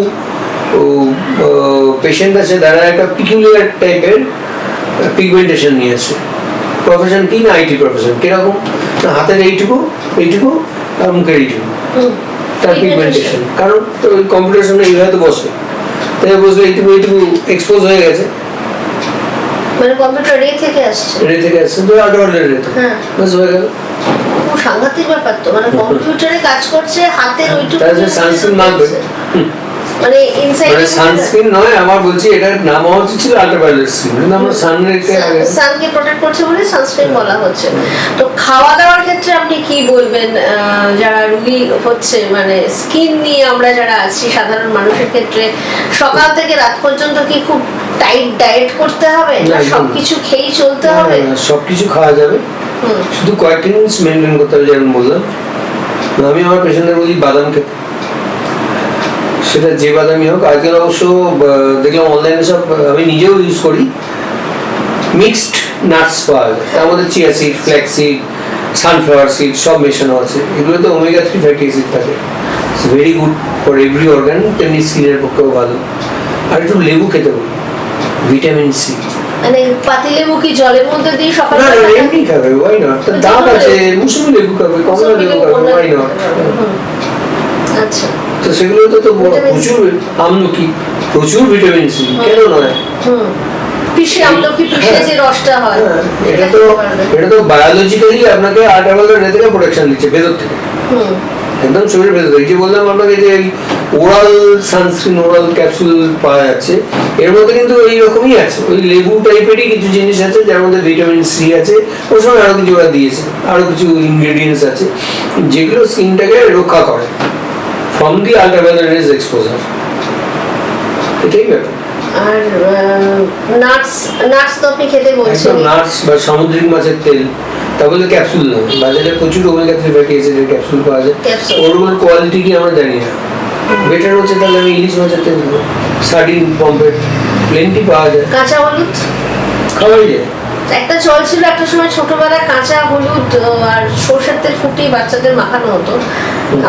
পেশেন্ট আছে যারা একটা পিকুলিয়ার টাইপের পিগমেন্টেশন নিয়ে আসে। প্রফেশন কি না, আইটি প্রফেশন কিরকম না, হাতের এইটুকু এইটুকু আর মুখের এইটুকু তার পিগমেন্টেশন। কারণ তো ওই কম্পিউটারের সামনে এইভাবে তো বসে, তাই বসলে এইটুকু এইটুকু এক্সপোজ হয়ে গেছে, মানে কম্পিউটার রে থেকে আসছে। রে থেকে আসছে তো আল্ট্রাভায়োলেট রে, হ্যাঁ, বাস হয়ে গেল। খুব সাংঘাতিক ব্যাপার তো, মানে কম্পিউটারে কাজ করছে, হাতের ওইটুকু তাহলে সানস্ক্রিন মাখবে। মানে ইনসাইড মানে সানস্ক্রিন নয়, আমার বলছি এটার নাম হওয়া উচিত ছিল আল্ট্রাভায়োলেট স্ক্রিন, কিন্তু আমরা সানরেকে সানকে প্রোটেক্ট করছে বলে সানস্ক্রিন বলা হচ্ছে। তো খাওয়া দাওয়ার ক্ষেত্রে আপনি কি বলবেন, যারা রুগী হচ্ছে, মানে স্কিন নিয়ে আমরা যারা আছি সাধারণ মানুষের ক্ষেত্রে, সকাল থেকে রাত পর্যন্ত কি খুব টাইট ডায়েট করতে হবে, না সবকিছু খেয়েই চলতে হবে? সবকিছু খাওয়া যাবে, শুধু কয়েকটা জিনিস মেনটেন করতে হবে। যেমন বললাম, আমি আমার পেশেন্টদের বলি বাদাম খেতে, সেটা যে বাদামই হোক। আজকাল অবশ্য দেখলাম অনলাইনে সব, আমি নিজেও ইউজ করি, মিক্সড নাটস পাওয়া যায়। তার মধ্যে chia seed, flax seed, sunflower seed সব মেশানো আছে। এগুলোতে ওমেগা 3 ফ্যাটি অ্যাসিড থাকে, it's very good for every organ, তেমনি স্কিনের পক্ষেও ভালো। আর একটু লেবু খেতে বলি, ভিটামিন সি। মানে পাতিলেবু কি জলের মধ্যে দিয়ে না সকালে? এমনি খাবে, ওয়াই নট, তার দাঁত আছে, মুসুমি লেবু খাবে, কমলা লেবু খাবে, ওয়াই নট। আচ্ছা, তো সেগুলো তো প্রচুর, আমলকি প্রচুর ভিটামিন সি, কেন নয়? পিষে আমলকি পিষে যে রসটা হয়, এটা তো বায়োলজিক্যালি আপনাকে আল্ট্রাভায়োলেট রে থেকে প্রোটেকশন দিচ্ছে ভেতর থেকে, একদম শরীরের ভেতর থেকে। যে বললাম আপনাকে যে ওরাল সানস্ক্রিন, ওরাল ক্যাপসুল পাওয়া যাচ্ছে, এর মধ্যে কিন্তু এই রকমই আছে, ওই লেবু টাইপেরই কিছু জিনিস আছে যার মধ্যে ভিটামিন সি আছে, ওর সঙ্গে আরো কিছু ওরা দিয়েছে, আরো কিছু ইনগ্রেডিয়েন্টস আছে যেগুলো স্কিনটাকে রক্ষা করে from the ultraviolet rays exposure. এটাই ব্যাপার। আর নাটস তো আপনি খেতে বলছেন, একদম নাটস বা সামুদ্রিক মাছের তেল, তারপরে ক্যাপসুল না, বাজারে প্রচুর ওমেগা 3 ফ্যাটি অ্যাসিডের ক্যাপসুল পাওয়া যায়। ওগুলোর কোয়ালিটি কি আমরা জানি না, বেটার হচ্ছে তাহলে আমি ইলিশ মাছের তেল দেবো, সার্ডিন, পম্পেট প্লেন্টি পাওয়া যায়, কাঁচা হলুদ খাওয়াই যায়। একটা চল ছিল একটা সময়, ছোটবেলায় কাঁচা হলুদ আর সরষের তেল ফুটিয়ে বাচ্চাদের মাখানো হতো।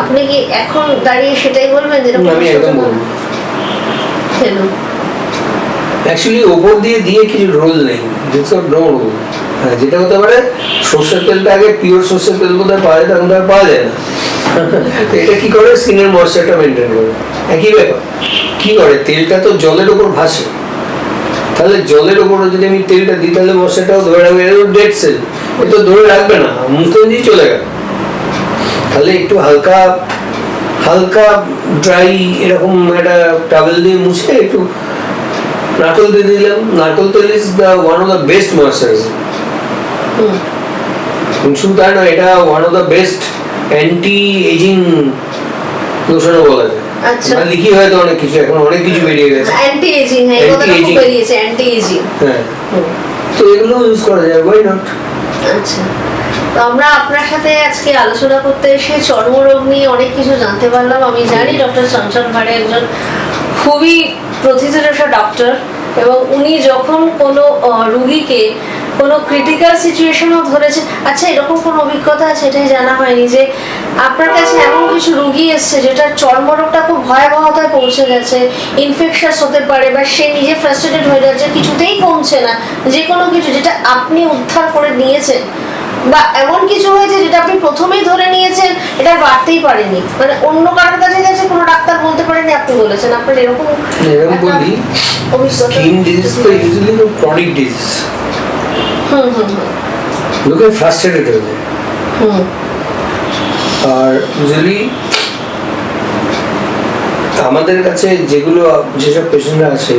আপনি কি এখন দাঁড়িয়ে সেটাই বলবেন? যেরকম আমি একদম বলবো খেলো অ্যাকচুয়ালি ওপর দিয়ে দিয়ে কিছু রোল নেই, নো রোল। হ্যাঁ, যেটা হতে পারে সর্ষের তেলটা আগে পিওর সর্ষের তেল কোথায় পাওয়া যায়, তখন তো আর পাওয়া যায় না। তো এটা কি করে, স্কিনের ময়েশ্চারটা মেনটেন করে। একই ব্যাপার, কি করে, তেলটা তো জলের উপর ভাসে, তাহলে জলের উপরে যদি আমি তেলটা দিই তাহলে মশাটাও ধরে রাখবে, ডেড সেল, এ তো ধরে রাখবে না, মুখে দিয়ে চলে গেল। তাহলে একটু হালকা হালকা ড্রাই এরকম একটা টাওয়েল দিয়ে মুছে একটু নারকেল দিয়ে দিলাম। নারকেল তেল is the one of the best moisturiser. শুধু তাই নয়, এটা one of the best anti ageing লোশনও বলা যায়। আচ্ছা, লিখি হয়তো অনেক কিছু, এখন অনেক কিছু বেরিয়ে গেছে, অ্যান্টি এজিং। হ্যাঁ, এই কথাটা খুব বেরিয়েছে, অ্যান্টি এজিং। হ্যাঁ, তো এগুলো ইউজ করা যায়, ওয়াই নট। আচ্ছা, তো আমরা আপনার সাথে আজকে আলোচনা করতে এসে চর্মরোগ নিয়ে অনেক কিছু জানতে পারলাম। আমি জানি ডক্টর চঞ্চল ভাড়ে একজন খুবই প্রথিতযশা ডক্টর, এবং উনি যখন কোনো রুগীকে কোনো ক্রিটিক্যাল সিচুয়েশনও ধরেছে। আচ্ছা, এরকম কোনো অভিজ্ঞতা আছে, এটাই জানা হয়নি, যে আপনার কাছে এমন কিছু রুগী এসছে যেটা চর্মরোগটা খুব ভয়াবহতায় পৌঁছে গেছে, ইনফেকশাস হতে পারে, বা সে নিজে ফ্রাস্ট্রেটেড হয়ে যাচ্ছে, কিছুতেই কমছে না, যে কোনো কিছু যেটা আপনি উদ্ধার করে নিয়েছেন, বা এমন কিছু হয়েছে যেটা আপনি প্রথমেই ধরে নিয়েছেন, এটা বাড়তেই পারেনি, মানে অন্য কারোর কাছে গেছে, কোনো ডাক্তার বলতে পারেনি, আপনি বলেছেন। আপনার এরকম বলি, স্কিন ডিজিজ তো ইউজুয়ালি ক্রনিক ডিজিজ, লোকে ফ্রাস্ট্রেটেড হয়ে যায়। আর ইউজুয়ালি আমাদের কাছে যেগুলো যেসব পেশেন্টরা আসে,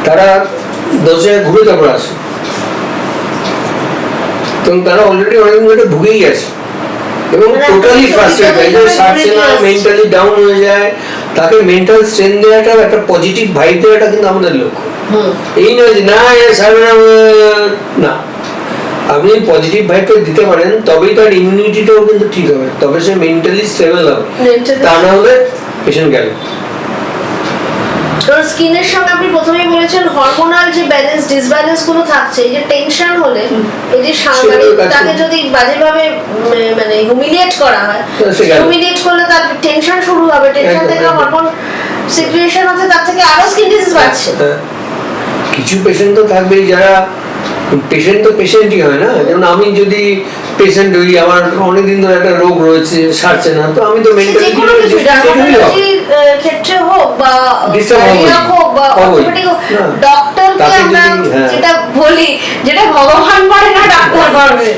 তারা 10 জায়গায় ঘুরে তারপর আসে, এবং তারা অলরেডি অনেকদিন ধরে ভুগেই আছে এবং টোটালি ফ্রাস্ট্রেটেড, সারছে না, মেন্টালি ডাউন হয়ে যায়। তাকে মেন্টাল স্ট্রেন্থ দেওয়াটা, একটা পজিটিভ ভাইব দেওয়াটা কিন্তু আমাদের লক্ষ্য। এই নয় যে না সারবে না, না, আপনি পজিটিভ ভাইবটা দিতে পারেন, তবেই তার ইমিউনিটিটাও কিন্তু ঠিক হবে, তবে সে মেন্টালি স্টেবল হবে, তা না হলে পেশেন্ট গেল। স্কিনের সঙ্গে আপনি প্রথমেই বলেছেন হরমোনাল যে ব্যালেন্স ডিসব্যালেন্স গুলো থাকছে, এই যে টেনশন হলে, এই যে তাকে যদি বাজেভাবে মানে হিউমিলিয়েট করা হয়, হিউমিলিয়েট করলে তার টেনশন শুরু হবে, টেনশন থেকে হরমোন সিক্রিয়েশন হচ্ছে, তার থেকে আরো স্কিন ডিজিজ বাড়ছে। কিছু পেশেন্ট তো থাকবেই যারা, পেশেন্ট তো পেশেন্টই হয় না, যেমন আমি যদি পেশেন্ট হই, আমার অনেকদিন ধরে একটা রোগ রয়েছে, সারছে না, তো আমি তো মেন্টালি ক্ষেত্রে হোক বা হোক বা অর্থোপেডিক হোক, ডক্টরকে আমরা যেটা বলি, যেটা ভগবান পারে না ডাক্তার পারবে।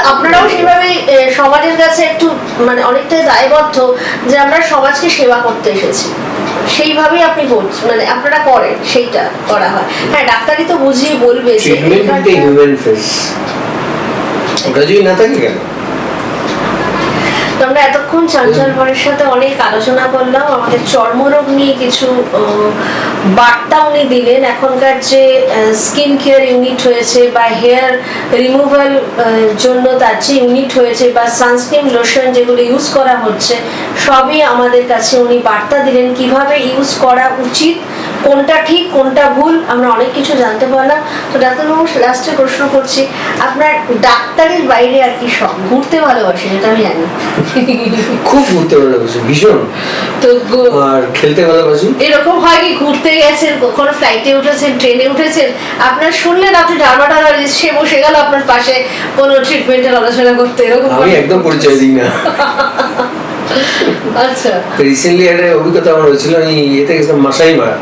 আপনারাও সেভাবে সমাজের কাছে একটু মানে অনেকটাই দায়বদ্ধ, যে আমরা সমাজকে সেবা করতে এসেছি, সেইভাবেই আপনি বলছেন, মানে আপনারা করেন, সেইটা করা হয়। হ্যাঁ, ডাক্তারই তো বুঝিয়ে বলবে যে হিউম্যান ফেস, ওটা যদি না থাকে কেন। আমরা এতক্ষণ চঞ্চল ভাড়ের সাথে অনেক আলোচনা করলাম, আমাদের চর্মরোগ নিয়ে কিছু বার্তা উনি দিলেন। এখনকার যে স্কিন কেয়ার ইউনিট হয়েছে, বা হেয়ার রিমুভাল জন্য তার যে ইউনিট হয়েছে, বা সানস্ক্রিন লোশন যেগুলো ইউজ করা হচ্ছে, সবই আমাদের কাছে উনি বার্তা দিলেন কিভাবে ইউজ করা উচিত, কোনটা ঠিক কোনটা ভুল, আমরা অনেক কিছু জানতে পারলাম। তো ডাক্তারবাবু, লাস্টে প্রশ্ন করছি, আপনার ডাক্তারের বাইরে আর কি সব? ঘুরতে ভালোবাসেন, এটা আমি জানি, খুব ঘুরতে ভালোবাসি, ভীষণ। তো আর খেলতে ভালোবাসি। এরকম হয় কি, ঘুরতে গেছেন, কখনো ফ্লাইটে উঠেছেন, ট্রেনে উঠেছেন, আপনার শুনলেন আপনি ডার্মাটোলজিস্ট, সে বসে গেল আপনার পাশে কোনো ট্রিটমেন্টের আলোচনা করতে, এরকম? আমি একদম পরিচয় দিই না। আচ্ছা, রিসেন্টলি একটা অভিজ্ঞতা আমার হয়েছিল, আমি এতে গেছিলাম মাসাই মারা।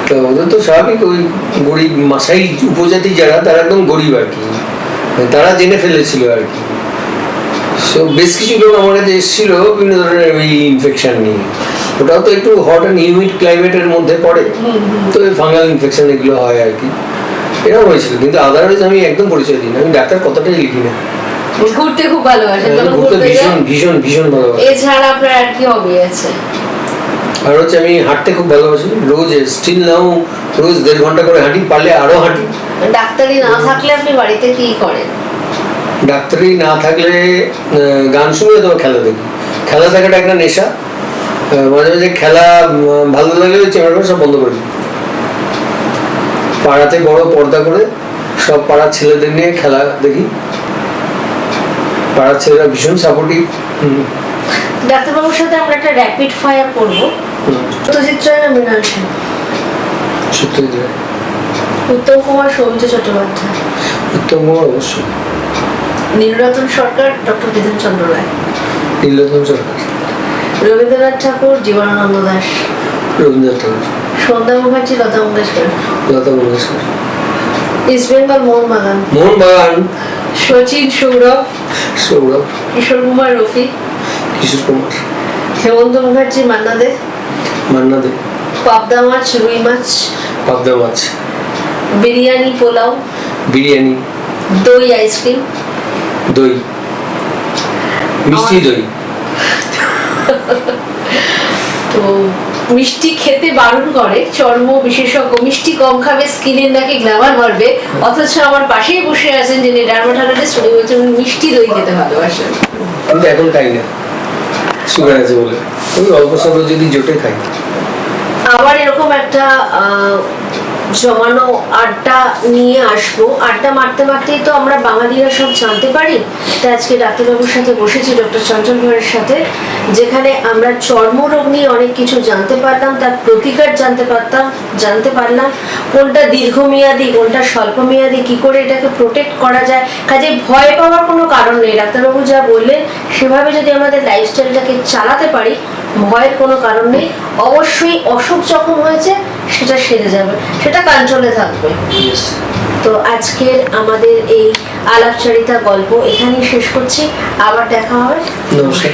তো ওদের তো স্বাভাবিক, ওই গরিব মাসাই উপজাতি যারা, তারা একদম গরিব আর কি, তারা জেনে ফেলেছিল আর কি। সো বেশ কিছু লোক আমার কাছে এসেছিল বিভিন্ন ধরনের ওই ইনফেকশন নিয়ে, ওটাও তো একটু হট অ্যান্ড হিউমিড ক্লাইমেটের মধ্যে পড়ে, তো ওই ফাঙ্গাল ইনফেকশন এগুলো হয় আর কি, এরকম হয়েছিল। কিন্তু আদারওয়াইজ আমি একদম পরিচয় দিই না, আমি ডাক্তার কথাটাই লিখি না। ঘুরতে খুব ভালোবাসেন? ঘুরতে ভীষণ ভীষণ ভীষণ ভালোবাসি। এছাড়া আপনার আর কি হবি আছে? আর হচ্ছে আমি হাঁটতে খুব ভালোবাসি, রোজ স্টিল নাও রোজ 1.5 ঘন্টা করে হাঁটি, পারলে আরো হাঁটি। ডাক্তারি না থাকলে আপনি বাড়িতে কি করেন? ডাক্তারি না থাকলে গান শুনে তোমার খেলা দেখি। খেলা দেখাটা একটা নেশা, মাঝে মাঝে খেলা ভালো লাগলে চ্যানেল সব বন্ধ করে দিই। পাড়াতে বড় পর্দা করে সব পাড়ার ছেলেদের নিয়ে খেলা দেখি, পাড়ার ছেলেরা ভীষণ সাপোর্টিভ। ডাক্তারবাবুর সাথে আমরা একটা র্যাপিড ফায়ার করবো, সত্যজিৎ রায় না মৃণাল সেন? সত্যজিৎ রায়। উত্তম কুমার, সৌমিত্র চট্টোপাধ্যায়। উত্তম কুমার অবশ্যই। নীলরতন সরকার, ডক্টর বিধানচন্দ্র রায়। নীলরতন সরকার। রবীন্দ্রনাথ ঠাকুর, জীবনানন্দ দাশ। রবীন্দ্রনাথ ঠাকুর। সন্ধ্যা মুখার্জি, লতা মঙ্গেশকর। লতা মঙ্গেশকর। ইস্ট বেঙ্গল, মোহনবাগান। মোহনবাগান। শচীন, সৌরভ। সৌরভ। কিশোর কুমার, রফি। কিশোর কুমার। হেমন্ত মুখার্জি, মান্না দে। মান্না দে। পাবদা মাছ, রুই মাছ। পাবদা মাছ। বিরিয়ানি, পোলাও। বিরিয়ানি। দই, আইসক্রিম। দই। মিষ্টি দই। তো মিষ্টি খেতে বারণ করে চর্ম বিশেষজ্ঞ, মিষ্টি কম খাবে স্কিনের নাকি গ্ল্যামার বাড়বে, অথচ আমার পাশেই বসে আছেন যিনি ডার্মাটোলজিস্ট, উনি বলছেন উনি মিষ্টি দই খেতে ভালোবাসেন। কিন্তু এখন খাই না, সুগার আছে বলে। ওই অল্প স্বল্প যদি জোটে খাই। আবার এরকম একটা জমানো আড্ডা নিয়ে আসবো। আড্ডা মারতে মারতেই তো আমরা বাঙালিরা সব জানতে পারি। তাই আজকে ডাক্তারবাবুর সাথে বসেছি, ডক্টর চঞ্চল ভাইয়ের সাথে, যেখানে আমরা চর্মরোগ নিয়ে অনেক কিছু জানতে পারলাম, তার প্রতিকার জানতে পারলাম, কোনটা দীর্ঘমেয়াদী, কোনটা স্বল্পমেয়াদী, কি করে এটাকে প্রোটেক্ট করা যায়। কাজে ভয় পাওয়ার কোনো কারণ নেই। ডাক্তারবাবু যা বললেন সেভাবে যদি আমাদের লাইফস্টাইলটাকে চালাতে পারি, ভয়ের কোনো কারণ নেই। অবশ্যই অসুখ যখন হয়েছে সেটা সেরে যাবে, সেটা কন্ট্রোলে থাকবে। তো আজকের আমাদের এই আলাপচারিতা গল্প এখানেই শেষ করছি। আবার দেখা হবে। নমস্কার।